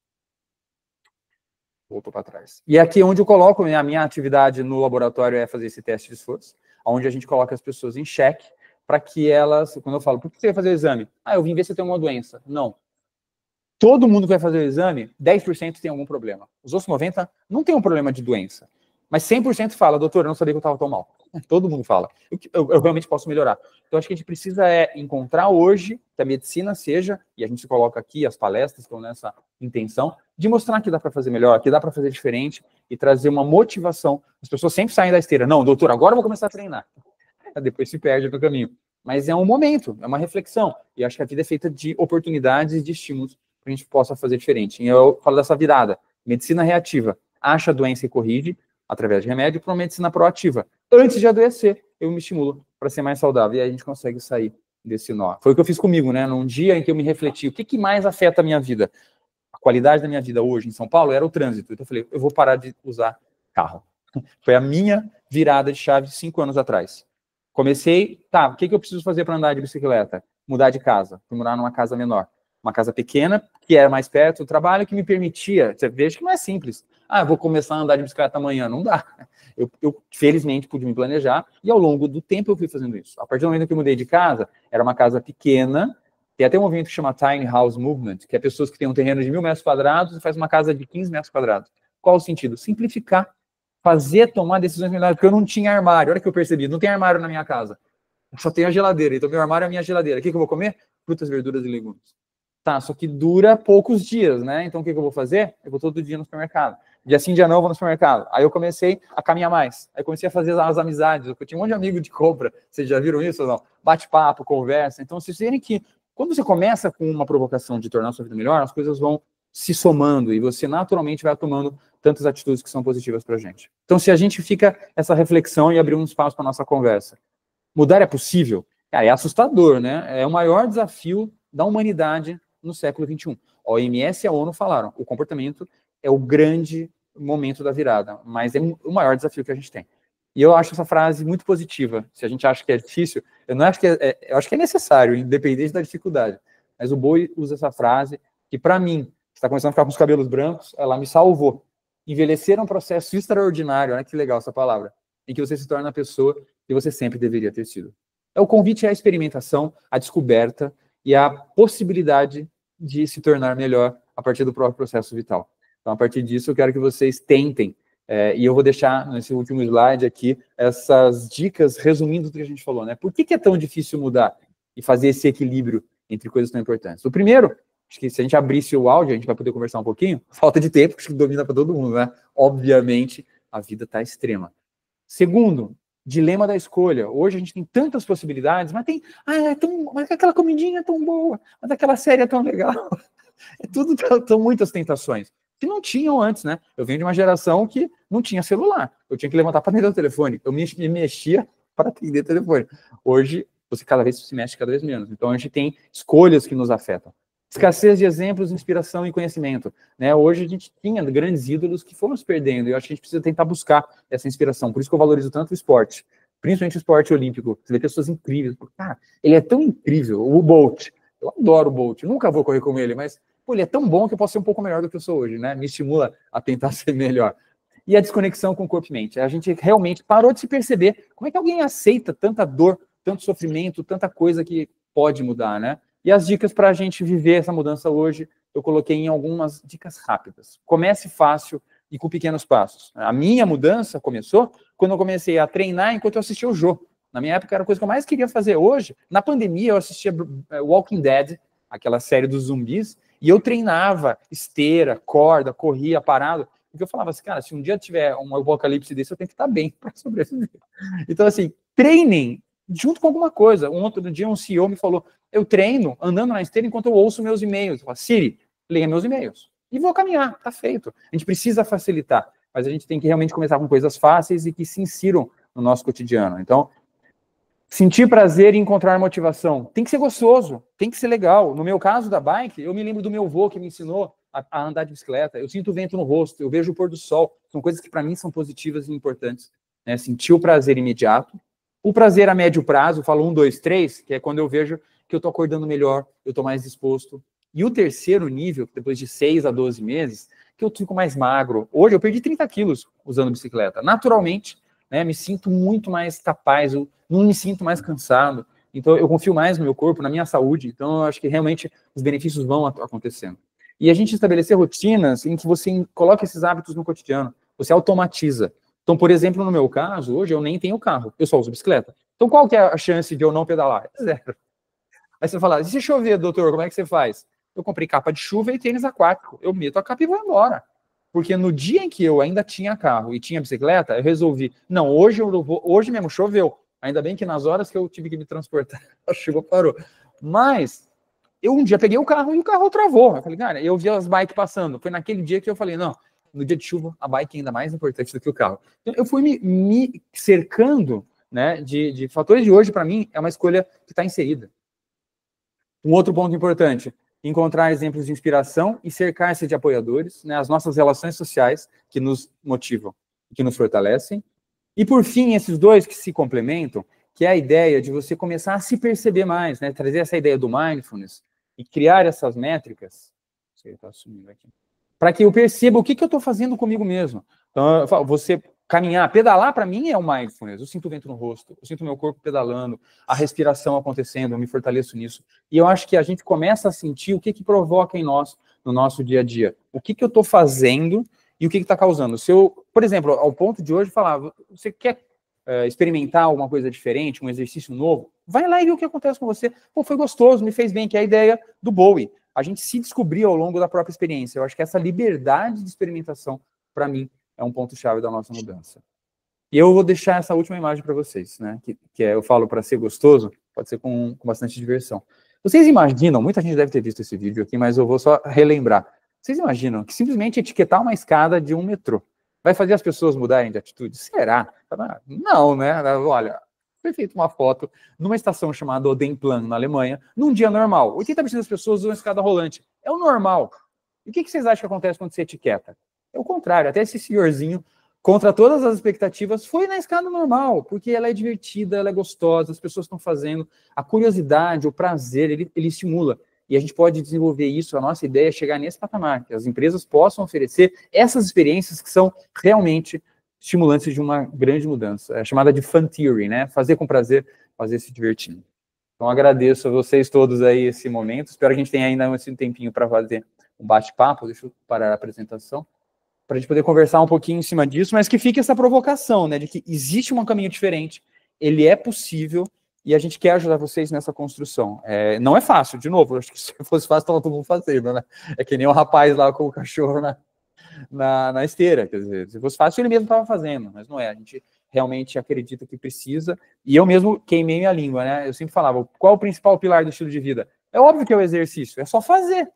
Voltou para trás. E aqui onde eu coloco a minha atividade no laboratório é fazer esse teste de esforço, onde a gente coloca as pessoas em xeque para que elas, quando eu falo, por que você vai fazer o exame? Eu vim ver se eu tenho uma doença. Não. todo mundo que vai fazer o exame, 10% tem algum problema. Os outros 90% não tem um problema de doença. Mas 100% fala, doutor, eu não sabia que eu estava tão mal. Todo mundo fala. Eu realmente posso melhorar. Então, acho que a gente precisa encontrar hoje que a medicina seja, e a gente se coloca aqui, as palestras estão nessa intenção, de mostrar que dá para fazer melhor, que dá para fazer diferente e trazer uma motivação. As pessoas sempre saem da esteira. Não, doutor, agora eu vou começar a treinar. Depois se perde no caminho. Mas é um momento, é uma reflexão. E acho que a vida é feita de oportunidades e de estímulos para a gente possa fazer diferente. E eu falo dessa virada. Medicina reativa. Acha a doença e corrige através de remédio, para uma medicina proativa. Antes de adoecer, eu me estimulo para ser mais saudável. E aí a gente consegue sair desse nó. Foi o que eu fiz comigo, né? Num dia em que eu me refleti, o que mais afeta a minha vida? A qualidade da minha vida hoje em São Paulo era o trânsito. Então eu falei, eu vou parar de usar carro. Foi a minha virada de chave 5 anos atrás. Comecei, o que eu preciso fazer para andar de bicicleta? Mudar de casa. Fui morar numa casa menor. Uma casa pequena, que era mais perto do trabalho, que me permitia, você veja que não é simples. Eu vou começar a andar de bicicleta amanhã. Não dá. Eu felizmente, pude me planejar, e ao longo do tempo eu fui fazendo isso. A partir do momento que eu mudei de casa, era uma casa pequena, tem até um movimento que chama Tiny House Movement, que é pessoas que têm um terreno de 1.000 metros quadrados e faz uma casa de 15 metros quadrados. Qual o sentido? Simplificar, tomar decisões melhores, porque eu não tinha armário. Olha que eu percebi, não tem armário na minha casa. Eu só tenho a geladeira, então meu armário é a minha geladeira. O que eu vou comer? Frutas, verduras e legumes. Só que dura poucos dias, né? Então o que eu vou fazer? Eu vou todo dia no supermercado. Dia sim, dia não, eu vou no supermercado. Aí eu comecei a caminhar mais. Aí comecei a fazer as amizades. Eu tinha um monte de amigo de compra. Vocês já viram isso ou não? Bate-papo, conversa. Então vocês verem que quando você começa com uma provocação de tornar a sua vida melhor, as coisas vão se somando e você naturalmente vai tomando tantas atitudes que são positivas para a gente. Então se a gente fica essa reflexão e abrir um espaço para nossa conversa, mudar é possível? É assustador, né? É o maior desafio da humanidade no século XXI. A OMS e a ONU falaram, o comportamento é o grande momento da virada, mas é o maior desafio que a gente tem. E eu acho essa frase muito positiva. Se a gente acha que é difícil, eu não acho que eu acho que é necessário, independente da dificuldade. Mas o Boi usa essa frase, que para mim, que está começando a ficar com os cabelos brancos, ela me salvou. Envelhecer é um processo extraordinário, olha que legal essa palavra, em que você se torna a pessoa que você sempre deveria ter sido. O convite é a experimentação, a descoberta e a possibilidade de se tornar melhor a partir do próprio processo vital. Então, a partir disso, eu quero que vocês tentem, e eu vou deixar nesse último slide aqui essas dicas resumindo tudo que a gente falou, né? Por que é tão difícil mudar e fazer esse equilíbrio entre coisas tão importantes? O primeiro, acho que se a gente abrisse o áudio, a gente vai poder conversar um pouquinho, falta de tempo, acho que domina para todo mundo, né? Obviamente, a vida está extrema. Segundo, dilema da escolha. Hoje a gente tem tantas possibilidades, mas tem, mas aquela comidinha é tão boa, mas aquela série é tão legal. São muitas tentações que não tinham antes, né? Eu venho de uma geração que não tinha celular. Eu tinha que levantar para atender o telefone. Eu me mexia para atender o telefone. Hoje, você cada vez se mexe cada vez menos. Então, a gente tem escolhas que nos afetam. Escassez de exemplos, inspiração e conhecimento, né? Hoje a gente tinha grandes ídolos que fomos perdendo, e eu acho que a gente precisa tentar buscar essa inspiração. Por isso que eu valorizo tanto o esporte, principalmente o esporte olímpico. Você vê pessoas incríveis. Cara, ele é tão incrível, o Bolt. Eu adoro o Bolt, nunca vou correr com ele, mas ele é tão bom que eu posso ser um pouco melhor do que eu sou hoje, né? Me estimula a tentar ser melhor. E a desconexão com o corpo e mente. A gente realmente parou de se perceber como é que alguém aceita tanta dor, tanto sofrimento, tanta coisa que pode mudar, né? E as dicas para a gente viver essa mudança hoje, eu coloquei em algumas dicas rápidas. Comece fácil e com pequenos passos. A minha mudança começou quando eu comecei a treinar enquanto eu assistia o Jô. Na minha época era a coisa que eu mais queria fazer. Hoje, na pandemia, eu assistia Walking Dead, aquela série dos zumbis, e eu treinava esteira, corda, corria parado, porque eu falava assim, cara, se um dia tiver um apocalipse desse, eu tenho que estar bem para sobreviver. Então, assim, treinem junto com alguma coisa. Um outro dia, um CEO me falou, eu treino andando na esteira enquanto eu ouço meus e-mails. Eu falo, Siri, leia meus e-mails. E vou caminhar, tá feito. A gente precisa facilitar, mas a gente tem que realmente começar com coisas fáceis e que se insiram no nosso cotidiano. Então, sentir prazer e encontrar motivação. Tem que ser gostoso, tem que ser legal. No meu caso da bike, eu me lembro do meu avô que me ensinou a andar de bicicleta. Eu sinto o vento no rosto, eu vejo o pôr do sol. São coisas que para mim são positivas e importantes. Né? Sentir o prazer imediato. O prazer a médio prazo, eu falo 1, 2, 3, que é quando eu vejo que eu estou acordando melhor, eu estou mais disposto. E o terceiro nível, depois de 6 a 12 meses, que eu fico mais magro. Hoje eu perdi 30 quilos usando bicicleta. Naturalmente, né, me sinto muito mais capaz, eu não me sinto mais cansado. Então eu confio mais no meu corpo, na minha saúde. Então eu acho que realmente os benefícios vão acontecendo. E a gente estabelecer rotinas em que você coloca esses hábitos no cotidiano, você automatiza. Então, por exemplo, no meu caso, hoje eu nem tenho carro, eu só uso bicicleta. Então, qual que é a chance de eu não pedalar? É zero. Aí você fala, e se chover, doutor, como é que você faz? Eu comprei capa de chuva e tênis aquático. Eu meto a capa e vou embora. Porque no dia em que eu ainda tinha carro e tinha bicicleta, eu resolvi, não, hoje eu vou, hoje mesmo choveu. Ainda bem que nas horas que eu tive que me transportar, a chuva parou. Mas eu um dia peguei o carro e o carro travou. Eu falei, cara, eu vi as bikes passando. Foi naquele dia que eu falei, não, no dia de chuva, a bike é ainda mais importante do que o carro. Então, eu fui me cercando, né, de fatores de hoje, para mim, é uma escolha que está inserida. Um outro ponto importante, encontrar exemplos de inspiração e cercar-se de apoiadores, né, as nossas relações sociais que nos motivam, que nos fortalecem. E, por fim, esses dois que se complementam, que é a ideia de você começar a se perceber mais, né, trazer essa ideia do mindfulness e criar essas métricas, para que eu perceba o que eu estou fazendo comigo mesmo. Então, eu falo, você caminhar, pedalar, para mim é o mindfulness. Eu sinto o vento no rosto, eu sinto o meu corpo pedalando, a respiração acontecendo, eu me fortaleço nisso. E eu acho que a gente começa a sentir o que provoca em nós, no nosso dia a dia. O que eu estou fazendo e o que está causando. Se eu, por exemplo, ao ponto de hoje, falar, você quer experimentar alguma coisa diferente, um exercício novo, vai lá e vê o que acontece com você. Pô, foi gostoso, me fez bem, que é a ideia do Bowie. A gente se descobrir ao longo da própria experiência. Eu acho que essa liberdade de experimentação, para mim, é um ponto-chave da nossa mudança. E eu vou deixar essa última imagem para vocês, né? Que é, eu falo, para ser gostoso, pode ser com bastante diversão. Vocês imaginam, muita gente deve ter visto esse vídeo aqui, mas eu vou só relembrar. Vocês imaginam que simplesmente etiquetar uma escada de um metrô vai fazer as pessoas mudarem de atitude? Será? Não, né? Olha, foi feita uma foto numa estação chamada Odenplan, na Alemanha, num dia normal. 80% das pessoas usam a escada rolante. É o normal. E o que vocês acham que acontece quando você etiqueta? É o contrário. Até esse senhorzinho, contra todas as expectativas, foi na escada normal, porque ela é divertida, ela é gostosa, as pessoas estão fazendo. A curiosidade, o prazer, ele estimula. E a gente pode desenvolver isso, a nossa ideia é chegar nesse patamar, que as empresas possam oferecer essas experiências que são realmente estimulantes de uma grande mudança. É chamada de fun theory, né? Fazer com prazer, fazer se divertindo. Então, agradeço a vocês todos aí esse momento. Espero que a gente tenha ainda um tempinho para fazer um bate-papo. Deixa eu parar a apresentação, para a gente poder conversar um pouquinho em cima disso, mas que fique essa provocação, né? De que existe um caminho diferente, ele é possível, e a gente quer ajudar vocês nessa construção. Não é fácil, de novo, acho que se fosse fácil, estava todo mundo fazendo, né? É que nem o rapaz lá com o cachorro na esteira, quer dizer, se fosse fácil, ele mesmo estava fazendo, mas não é, a gente realmente acredita que precisa, e eu mesmo queimei minha língua, né? Eu sempre falava, qual o principal pilar do estilo de vida? É óbvio que é o exercício, é só fazer.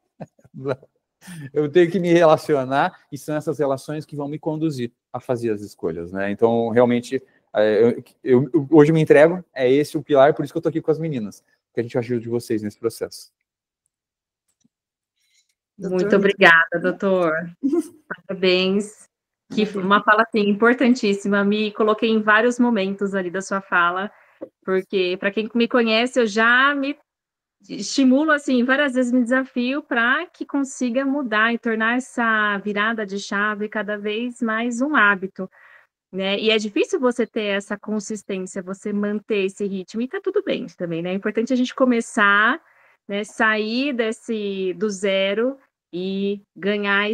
Eu tenho que me relacionar, e são essas relações que vão me conduzir a fazer as escolhas, né? Então, realmente, eu hoje me entrego, é esse o pilar, por isso que eu estou aqui com as meninas, que a gente ajude vocês nesse processo. Muito obrigada, doutor. Parabéns. Que uma fala assim, importantíssima. Me coloquei em vários momentos ali da sua fala, porque, para quem me conhece, eu já me estimulo, assim, várias vezes me desafio para que consiga mudar e tornar essa virada de chave cada vez mais um hábito, né? E é difícil você ter essa consistência, você manter esse ritmo, e tá tudo bem também, né? É importante a gente começar, né, sair do zero e ganhar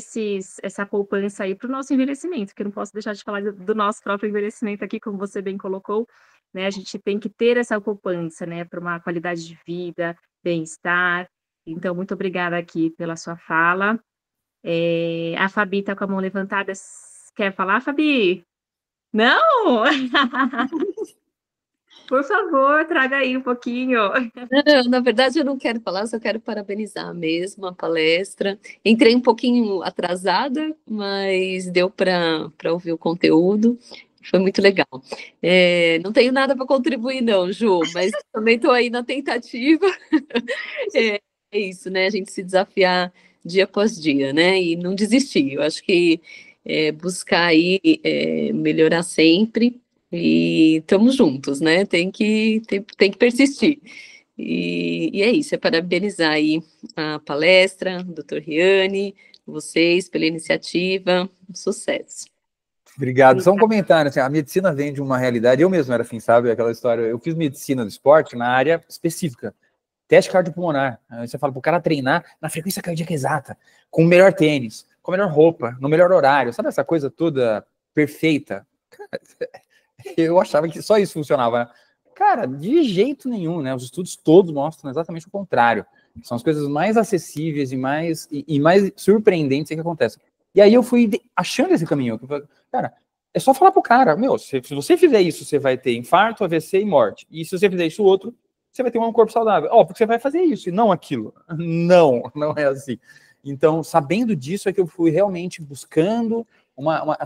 essa poupança aí para o nosso envelhecimento, que eu não posso deixar de falar do nosso próprio envelhecimento aqui, como você bem colocou, né? A gente tem que ter essa poupança, né, para uma qualidade de vida, bem-estar. Então, muito obrigada aqui pela sua fala. A Fabi está com a mão levantada. Quer falar, Fabi? Não? Por favor, traga aí um pouquinho. Não, na verdade, eu não quero falar, só quero parabenizar mesmo a palestra. Entrei um pouquinho atrasada, mas deu para ouvir o conteúdo. Foi muito legal. Não tenho nada para contribuir, não, Ju, mas também estou aí na tentativa. É isso, né? A gente se desafiar dia após dia, né? E não desistir. Eu acho que buscar aí melhorar sempre. E estamos juntos, né? Tem que persistir. E é isso, é parabenizar aí a palestra, o Dr. Riane, vocês pela iniciativa, sucesso. Obrigado. Só um comentário, assim, a medicina vem de uma realidade, eu mesmo era assim, sabe, aquela história, eu fiz medicina do esporte na área específica, teste cardiopulmonar. Aí você fala para o cara treinar na frequência cardíaca exata, com o melhor tênis, com a melhor roupa, no melhor horário, sabe essa coisa toda perfeita? Cara, eu achava que só isso funcionava, né? Cara, de jeito nenhum, né? Os estudos todos mostram exatamente o contrário. São as coisas mais acessíveis e mais surpreendentes que acontecem. E aí eu fui achando esse caminho. Cara, é só falar pro cara, meu, se você fizer isso, você vai ter infarto, AVC e morte. E se você fizer isso outro, você vai ter um corpo saudável. Ó, porque você vai fazer isso e não aquilo. Não é assim. Então, sabendo disso, é que eu fui realmente buscando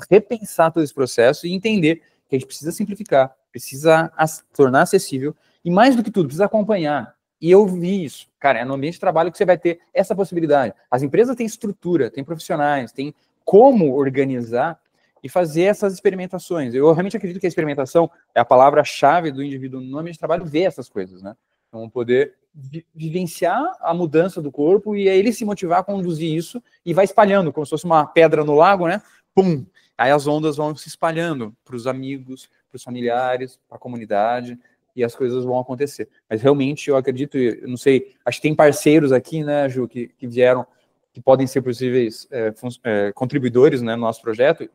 repensar todo esse processo e entender que a gente precisa simplificar, precisa tornar acessível e, mais do que tudo, precisa acompanhar. E eu vi isso. Cara, é no ambiente de trabalho que você vai ter essa possibilidade. As empresas têm estrutura, têm profissionais, têm como organizar e fazer essas experimentações. Eu realmente acredito que a experimentação é a palavra-chave do indivíduo no ambiente de trabalho ver essas coisas, né? Então, poder vivenciar a mudança do corpo e aí ele se motivar a conduzir isso e vai espalhando, como se fosse uma pedra no lago, né? Pum! Aí as ondas vão se espalhando para os amigos, para os familiares, para a comunidade, e as coisas vão acontecer. Mas realmente eu acredito, eu não sei, acho que tem parceiros aqui, né, Ju, que vieram, que podem ser possíveis contribuidores, né, no nosso projeto,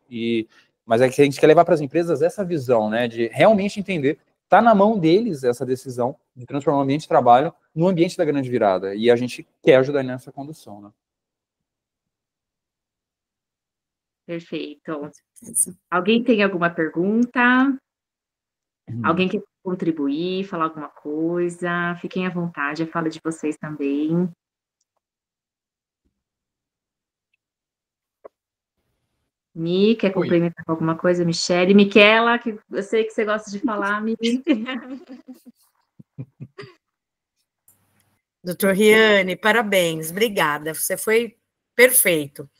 mas é que a gente quer levar para as empresas essa visão, né, de realmente entender, está na mão deles essa decisão de transformar o ambiente de trabalho no ambiente da grande virada, e a gente quer ajudar nessa condução, né. Perfeito. Alguém tem alguma pergunta? Alguém quer contribuir, falar alguma coisa? Fiquem à vontade, a fala de vocês também. Mi, quer complementar com alguma coisa? Michele? Miquela, que eu sei que você gosta de falar, Mi. Doutor Riane, parabéns, obrigada, você foi perfeito.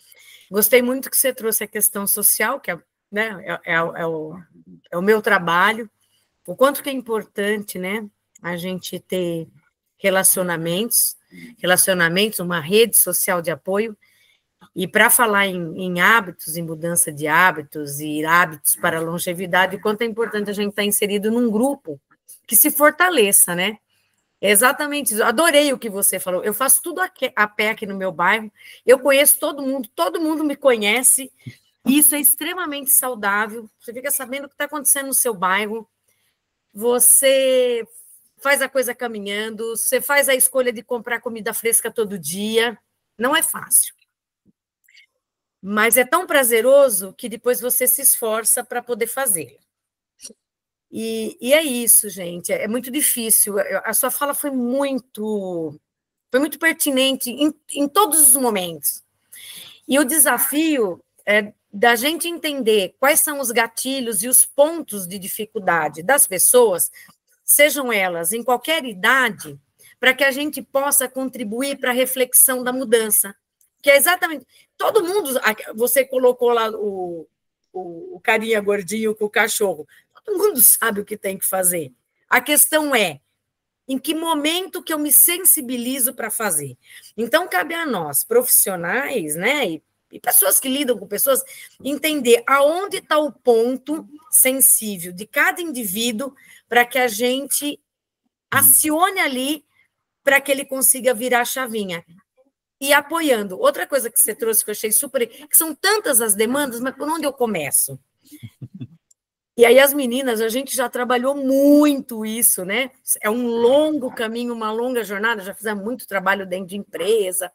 Gostei muito que você trouxe a questão social, que né, é o meu trabalho, o quanto que é importante, né, a gente ter relacionamentos, uma rede social de apoio, e para falar em hábitos, em mudança de hábitos e hábitos para a longevidade, o quanto é importante a gente estar inserido num grupo que se fortaleça, né? É exatamente isso. Adorei o que você falou. Eu faço tudo a pé aqui no meu bairro. Eu conheço todo mundo me conhece. E isso é extremamente saudável. Você fica sabendo o que está acontecendo no seu bairro. Você faz a coisa caminhando. Você faz a escolha de comprar comida fresca todo dia. Não é fácil. Mas é tão prazeroso que depois você se esforça para poder fazer. E é isso, gente, é muito difícil. A sua fala foi muito pertinente em todos os momentos. E o desafio é da gente entender quais são os gatilhos e os pontos de dificuldade das pessoas, sejam elas em qualquer idade, para que a gente possa contribuir para a reflexão da mudança. Que é exatamente... Todo mundo... Você colocou lá o carinha gordinho com o cachorro. Todo mundo sabe o que tem que fazer. A questão é, em que momento que eu me sensibilizo para fazer? Então, cabe a nós, profissionais, né, e pessoas que lidam com pessoas, entender aonde está o ponto sensível de cada indivíduo para que a gente acione ali para que ele consiga virar a chavinha. E apoiando. Outra coisa que você trouxe que eu achei super... que são tantas as demandas, mas por onde eu começo? E aí as meninas, a gente já trabalhou muito isso, né? É um longo caminho, uma longa jornada, já fizemos muito trabalho dentro de empresa,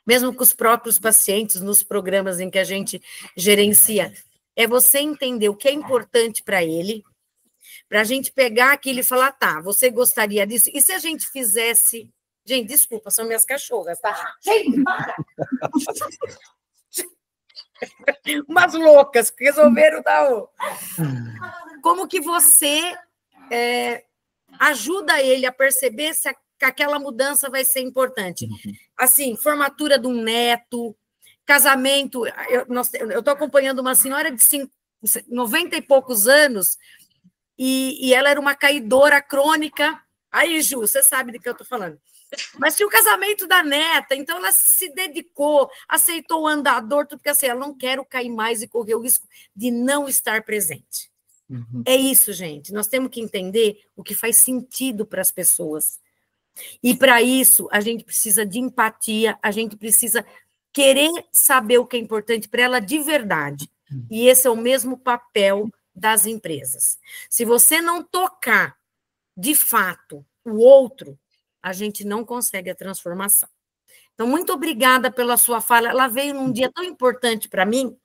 mesmo com os próprios pacientes, nos programas em que a gente gerencia. É você entender o que é importante para ele, para a gente pegar aquilo e falar, tá, você gostaria disso? E se a gente fizesse... Gente, desculpa, são minhas cachorras, tá? Gente, para! Umas loucas que resolveram dar o... Como que você ajuda ele a perceber se aquela mudança vai ser importante? Assim, formatura de um neto, casamento... Eu estou acompanhando uma senhora de 90 e poucos anos e ela era uma caidora crônica. Aí, Ju, você sabe do que eu estou falando. Mas tinha o casamento da neta, então ela se dedicou, aceitou o andador, tudo porque assim, ela não quer cair mais e correr o risco de não estar presente. É isso, gente. Nós temos que entender o que faz sentido para as pessoas. E para isso, a gente precisa de empatia, a gente precisa querer saber o que é importante para ela de verdade. E esse é o mesmo papel das empresas. Se você não tocar, de fato, o outro, a gente não consegue a transformação. Então, muito obrigada pela sua fala. Ela veio num dia tão importante para mim.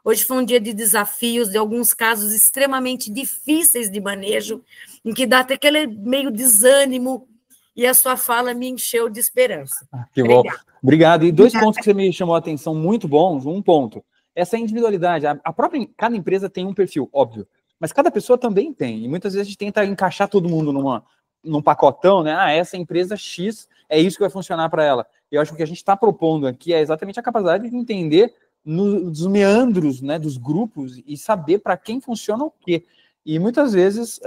Hoje foi um dia de desafios, de alguns casos extremamente difíceis de manejo, em que dá até aquele meio desânimo, e a sua fala me encheu de esperança. Que bom. Obrigado. E 2 pontos que você me chamou a atenção muito bons. Um ponto, essa individualidade. Cada empresa tem um perfil, óbvio, mas cada pessoa também tem. E muitas vezes a gente tenta encaixar todo mundo num pacotão, né? Essa empresa X é isso que vai funcionar para ela. Eu acho que o que a gente está propondo aqui é exatamente a capacidade de entender nos meandros, né, dos grupos e saber para quem funciona o quê. E muitas vezes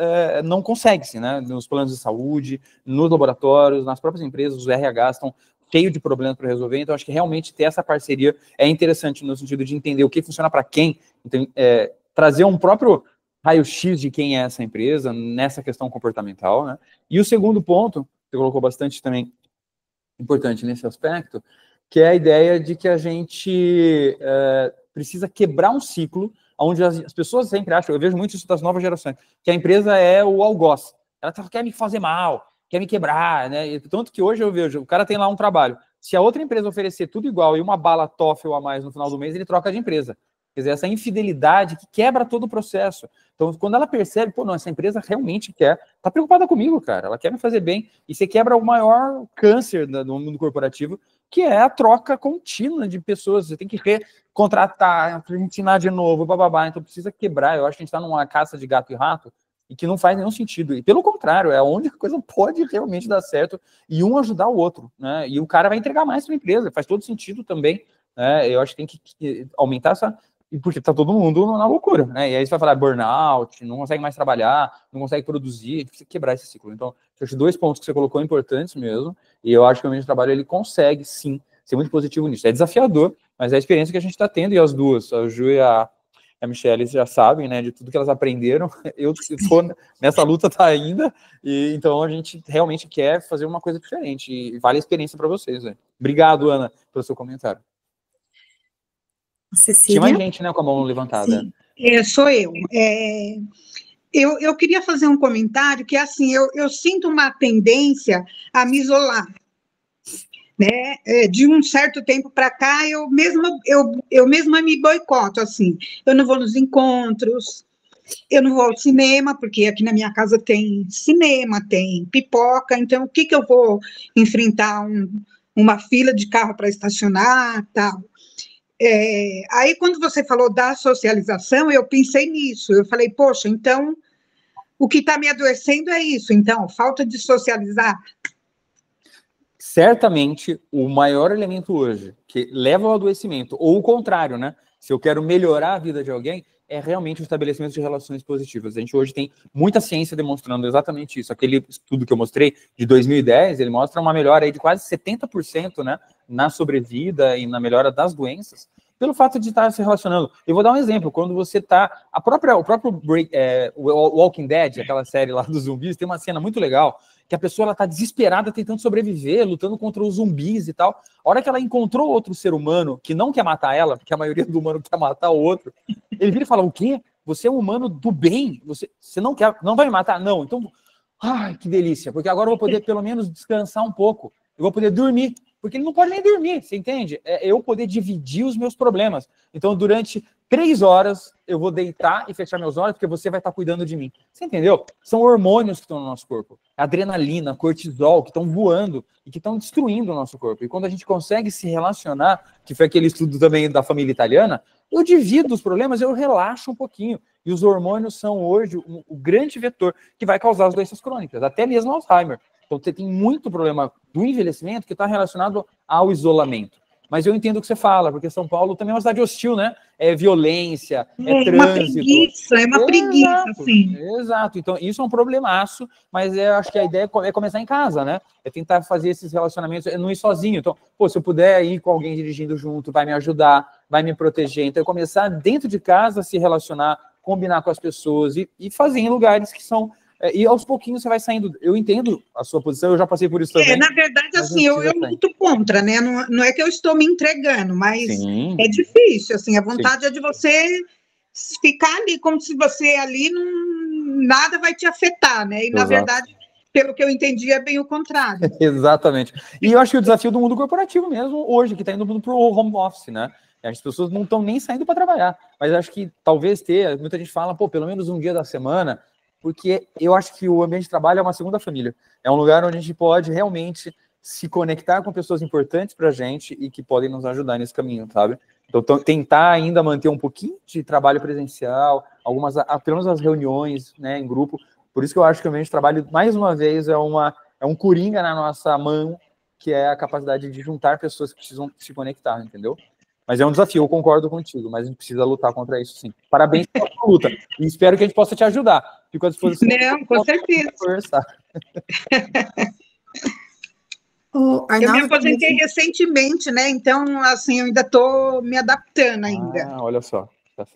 não consegue-se, né? Nos planos de saúde, nos laboratórios, nas próprias empresas, os RH estão cheios de problemas para resolver. Então, acho que realmente ter essa parceria é interessante no sentido de entender o que funciona para quem. Então, trazer um próprio raio-x de quem é essa empresa nessa questão comportamental, né? E o segundo ponto, você colocou bastante também importante nesse aspecto, que é a ideia de que a gente precisa quebrar um ciclo onde as pessoas sempre acham, eu vejo muito isso das novas gerações, que a empresa é o algoz. Ela quer me fazer mal, quer me quebrar, né? E tanto que hoje eu vejo, o cara tem lá um trabalho. Se a outra empresa oferecer tudo igual e uma bala TOEFL a mais no final do mês, ele troca de empresa. Quer dizer, essa infidelidade que quebra todo o processo. Então, quando ela percebe, pô, não, essa empresa realmente tá preocupada comigo, cara, ela quer me fazer bem, e você quebra o maior câncer do mundo corporativo, que é a troca contínua de pessoas. Você tem que recontratar, ensinar de novo, bababá. Então, precisa quebrar. Eu acho que a gente está numa caça de gato e rato, e que não faz nenhum sentido. E, pelo contrário, é onde a coisa pode realmente dar certo, e um ajudar o outro, né? E o cara vai entregar mais para a empresa, faz todo sentido também, né? Eu acho que tem que aumentar essa... Porque tá todo mundo na loucura, né? E aí você vai falar burnout, não consegue mais trabalhar, não consegue produzir, precisa quebrar esse ciclo. Então, eu acho 2 pontos que você colocou importantes mesmo, e eu acho que o ambiente de trabalho, ele consegue, sim, ser muito positivo nisso. É desafiador, mas é a experiência que a gente está tendo, e as duas, a Ju e a Michelle, já sabem, né, de tudo que elas aprenderam. Eu estou nessa luta ainda, e então a gente realmente quer fazer uma coisa diferente, e vale a experiência para vocês, né? Obrigado, Ana, pelo seu comentário. Cecília? Tinha mais gente, né, com a mão levantada. Sim, sou eu. Eu queria fazer um comentário que, assim, eu sinto uma tendência a me isolar, né? De um certo tempo para cá, eu mesma me boicoto, assim. Eu não vou nos encontros, eu não vou ao cinema, porque aqui na minha casa tem cinema, tem pipoca, então o que eu vou enfrentar uma fila de carro para estacionar, tal. Aí, quando você falou da socialização, eu pensei nisso. Eu falei, poxa, então, o que está me adoecendo é isso, então, falta de socializar. Certamente, o maior elemento hoje que leva ao adoecimento, ou o contrário, né? Se eu quero melhorar a vida de alguém, é realmente o estabelecimento de relações positivas. A gente hoje tem muita ciência demonstrando exatamente isso. Aquele estudo que eu mostrei, de 2010, ele mostra uma melhora aí de quase 70%, né, na sobrevida e na melhora das doenças, pelo fato de estar se relacionando. Eu vou dar um exemplo. Quando você está... O próprio Walking Dead, aquela série lá dos zumbis, tem uma cena muito legal, que a pessoa está desesperada tentando sobreviver, lutando contra os zumbis e tal. A hora que ela encontrou outro ser humano que não quer matar ela, porque a maioria do humano quer matar o outro, ele vira e fala, o quê? Você é um humano do bem? Você não vai me matar? Não. Então, ai, que delícia, porque agora eu vou poder pelo menos descansar um pouco. Eu vou poder dormir, porque ele não pode nem dormir, você entende? É eu poder dividir os meus problemas. Então, durante 3 horas, eu vou deitar e fechar meus olhos, porque você vai estar cuidando de mim. Você entendeu? São hormônios que estão no nosso corpo. Adrenalina, cortisol, que estão voando e que estão destruindo o nosso corpo. E quando a gente consegue se relacionar, que foi aquele estudo também da família italiana, eu divido os problemas, eu relaxo um pouquinho. E os hormônios são hoje o grande vetor que vai causar as doenças crônicas, até mesmo Alzheimer. Então, você tem muito problema do envelhecimento que está relacionado ao isolamento. Mas eu entendo o que você fala, porque São Paulo também é uma cidade hostil, né? É violência, é trânsito. É uma preguiça, assim. Exato. Então, isso é um problemaço, mas eu acho que a ideia é começar em casa, né? É tentar fazer esses relacionamentos, não ir sozinho. Então, pô, se eu puder ir com alguém dirigindo junto, vai me ajudar, vai me proteger. Então, eu começar dentro de casa a se relacionar, combinar com as pessoas e fazer em lugares que são E aos pouquinhos você vai saindo. Eu entendo a sua posição, eu já passei por isso também. Na verdade, assim, eu luto contra, né? Não é que eu estou me entregando, mas Sim. é difícil, assim, a vontade é de você ficar ali como se você ali nada vai te afetar, né? E, na verdade, pelo que eu entendi, é bem o contrário. Exatamente. E eu acho que o desafio do mundo corporativo mesmo, hoje, que está indo para o home office, né? As pessoas não estão nem saindo para trabalhar. Mas acho que talvez muita gente fala, pô, pelo menos um dia da semana, porque eu acho que o ambiente de trabalho é uma segunda família. É um lugar onde a gente pode realmente se conectar com pessoas importantes para a gente e que podem nos ajudar nesse caminho, sabe? Então, tentar ainda manter um pouquinho de trabalho presencial, pelo menos as reuniões, né, em grupo. Por isso que eu acho que o ambiente de trabalho, mais uma vez, é um coringa na nossa mão, que é a capacidade de juntar pessoas que precisam se conectar, entendeu? Mas é um desafio, eu concordo contigo, mas a gente precisa lutar contra isso, sim. Parabéns pela sua luta. E espero que a gente possa te ajudar. Fico à disposição. Não, com certeza. Eu me aposentei recentemente, né? Então, assim, eu ainda estou me adaptando ainda. Olha só. Tá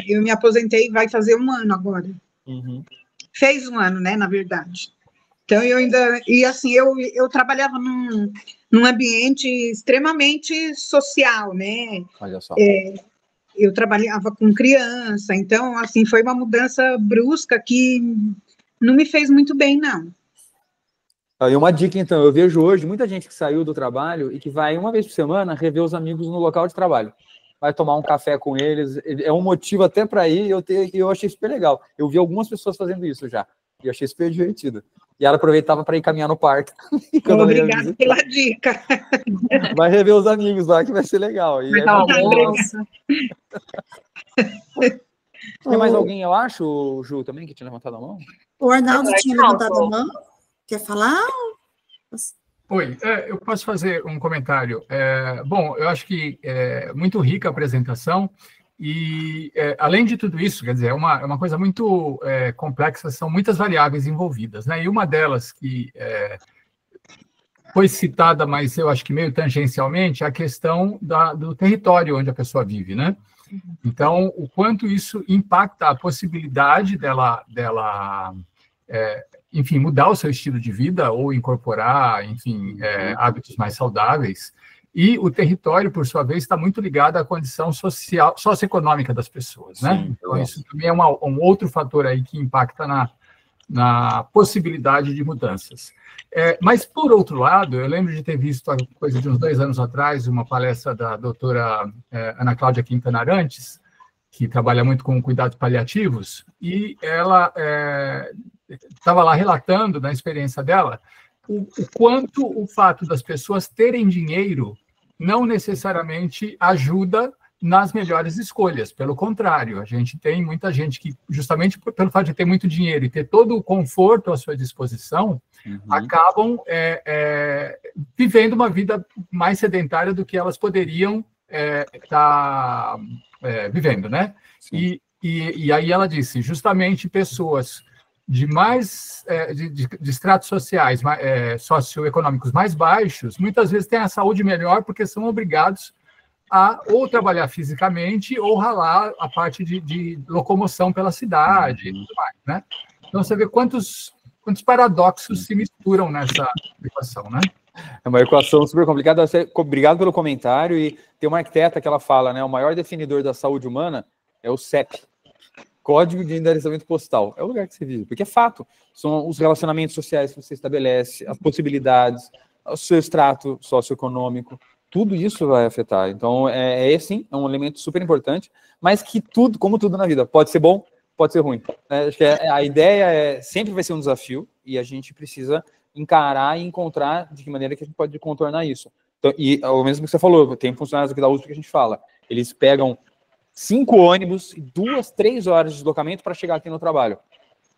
eu me aposentei, vai fazer 1 ano agora. Uhum. Fez 1 ano, né, na verdade. Então, eu ainda... E, assim, eu trabalhava num ambiente extremamente social, né? Olha só. Eu trabalhava com criança, então, assim, foi uma mudança brusca que não me fez muito bem, não. E uma dica, então, eu vejo hoje muita gente que saiu do trabalho e que vai uma vez por semana rever os amigos no local de trabalho. Vai tomar um café com eles, é um motivo até para ir, e eu achei super legal. Eu vi algumas pessoas fazendo isso já, e eu achei super divertido. E ela aproveitava para ir caminhar no parque. Obrigada pela dica. Vai rever os amigos lá, que vai ser legal. E tem mais alguém, eu acho, Ju, também, que tinha levantado a mão? O Arnaldo tinha levantado a mão. Quer falar? Oi, eu posso fazer um comentário. Bom, eu acho que é muito rica a apresentação e, além de tudo isso, quer dizer, é uma coisa muito complexa, são muitas variáveis envolvidas, né? E uma delas que foi citada, mas eu acho que meio tangencialmente, é a questão do território onde a pessoa vive, né? Então, o quanto isso impacta a possibilidade dela enfim, mudar o seu estilo de vida ou incorporar, enfim, hábitos mais saudáveis. E o território, por sua vez, está muito ligado à condição socioeconômica das pessoas, né? Sim, então, isso também é um outro fator aí que impacta na possibilidade de mudanças. Mas, por outro lado, eu lembro de ter visto, coisa de uns 2 anos atrás, uma palestra da doutora Ana Cláudia Quintana Arantes, que trabalha muito com cuidados paliativos, e ela estava lá relatando, na experiência dela, o quanto o fato das pessoas terem dinheiro não necessariamente ajuda nas melhores escolhas. Pelo contrário, a gente tem muita gente que, justamente pelo fato de ter muito dinheiro e ter todo o conforto à sua disposição, acabam vivendo uma vida mais sedentária do que elas poderiam estar vivendo, né? E aí ela disse, justamente pessoas de estratos sociais, socioeconômicos mais baixos, muitas vezes têm a saúde melhor porque são obrigados a ou trabalhar fisicamente ou ralar a parte de locomoção pela cidade e tudo mais, né? Então, você vê quantos paradoxos se misturam nessa equação, né? É uma equação super complicada. Obrigado pelo comentário. E tem uma arquiteta que ela fala, né? O maior definidor da saúde humana é o CEP, Código de Endereçamento Postal. É o lugar que você vive, porque é fato. São os relacionamentos sociais que você estabelece, as possibilidades, o seu extrato socioeconômico. Tudo isso vai afetar. Então, sim, é um elemento super importante, mas que como tudo na vida, pode ser bom, pode ser ruim. Acho que a ideia sempre vai ser um desafio e a gente precisa encarar e encontrar de que maneira que a gente pode contornar isso. Então, e o mesmo que você falou, tem funcionários aqui da USP que a gente fala, eles pegam 5 ônibus e 2, 3 horas de deslocamento para chegar aqui no trabalho.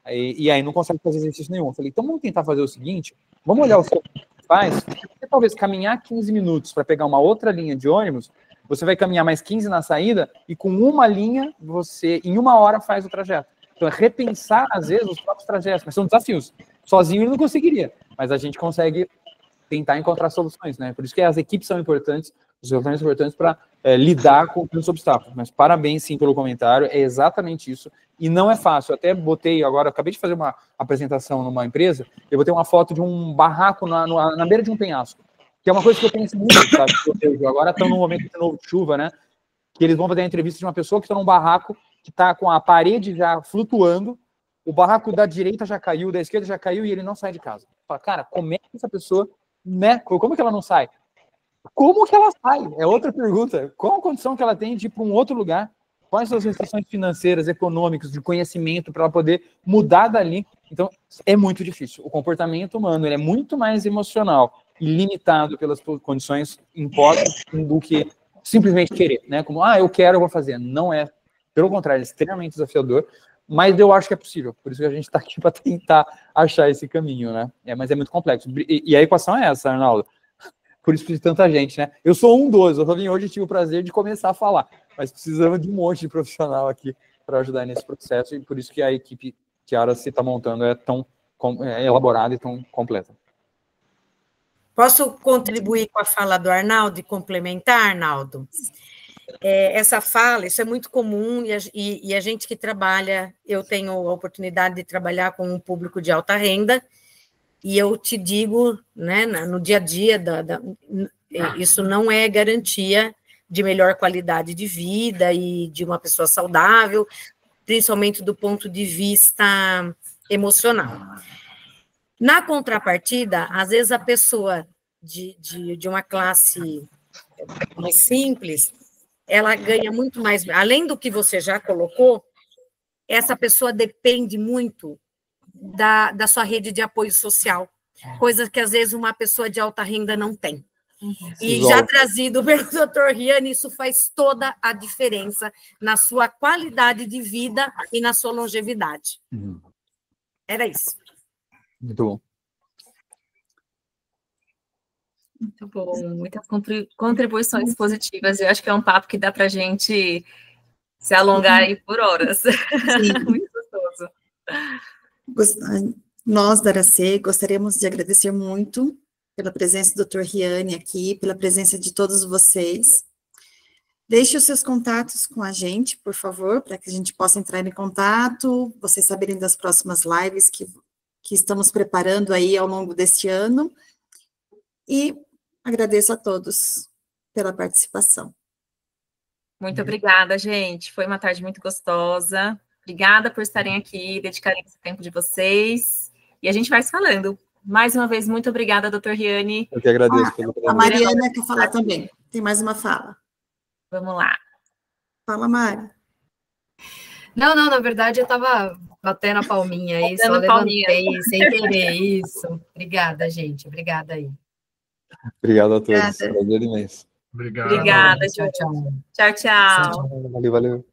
E aí não consegue fazer exercício nenhum. Eu falei, então vamos tentar fazer o seguinte, vamos olhar o que você faz, porque talvez caminhar 15 minutos para pegar uma outra linha de ônibus, você vai caminhar mais 15 na saída e com uma linha, você em 1 hora faz o trajeto. Então é repensar, às vezes, os próprios trajetos, mas são desafios. Sozinho ele não conseguiria, mas a gente consegue tentar encontrar soluções, né? Por isso que as equipes são importantes, ferramentas importantes para lidar com os obstáculos. Mas parabéns, sim, pelo comentário, é exatamente isso. E não é fácil. Eu até botei agora, acabei de fazer uma apresentação numa empresa, eu botei uma foto de um barraco na beira de um penhasco, que é uma coisa que eu penso muito, sabe? Agora estão num momento de novo de chuva, né? Que eles vão fazer a entrevista de uma pessoa que está num barraco, que está com a parede já flutuando, o barraco da direita já caiu, da esquerda já caiu e ele não sai de casa. Fala, cara, como é que essa pessoa, né? Como que ela não sai? Como que ela sai? É outra pergunta. Qual a condição que ela tem de ir para um outro lugar? Quais são as restrições financeiras, econômicas, de conhecimento para ela poder mudar dali? Então, é muito difícil. O comportamento humano ele é muito mais emocional e limitado pelas condições impostas do que simplesmente querer, né? Como, eu quero, eu vou fazer. Não é. Pelo contrário, é extremamente desafiador, mas eu acho que é possível. Por isso que a gente está aqui para tentar achar esse caminho, né? Mas é muito complexo. E a equação é essa, Arnaldo. Por isso precisa de tanta gente, né? Eu sou um dos. Eu vim hoje e tive o prazer de começar a falar, mas precisamos de um monte de profissional aqui para ajudar nesse processo, e por isso que a equipe que a Aracy está montando é tão elaborada e tão completa. Posso contribuir com a fala do Arnaldo e complementar, Arnaldo? Essa fala, isso é muito comum, e a gente que trabalha, eu tenho a oportunidade de trabalhar com um público de alta renda, e eu te digo, né, no dia a dia, isso não é garantia de melhor qualidade de vida e de uma pessoa saudável, principalmente do ponto de vista emocional. Na contrapartida, às vezes a pessoa de uma classe mais simples, ela ganha muito mais, além do que você já colocou, essa pessoa depende muito da sua rede de apoio social, coisa que às vezes uma pessoa de alta renda não tem. E já trazido pelo Dr. Riane, isso faz toda a diferença na sua qualidade de vida e na sua longevidade. Era isso. Muito bom. Muito bom, muitas contribuições positivas. Eu acho que é um papo que dá para a gente se alongar aí por horas. Sim. Muito gostoso. Nós, da Aracy, gostaríamos de agradecer muito pela presença do Dr. Riane aqui, pela presença de todos vocês. Deixe os seus contatos com a gente, por favor, para que a gente possa entrar em contato, vocês saberem das próximas lives que estamos preparando aí ao longo deste ano. E agradeço a todos pela participação. Muito obrigada, gente. Foi uma tarde muito gostosa. Obrigada por estarem aqui, dedicarem esse tempo de vocês. E a gente vai se falando. Mais uma vez, muito obrigada, Dr. Riane. Eu que agradeço pelo a Mariana quer falar também. Tem mais uma fala. Vamos lá. Fala, Mari. Não, na verdade, eu estava batendo a palminha aí, só levantei sem querer. Isso. Obrigada, gente. Obrigada aí. Obrigado a todos. Prazer imenso. Obrigado. Obrigada. Tchau, tchau. Tchau, tchau. Valeu.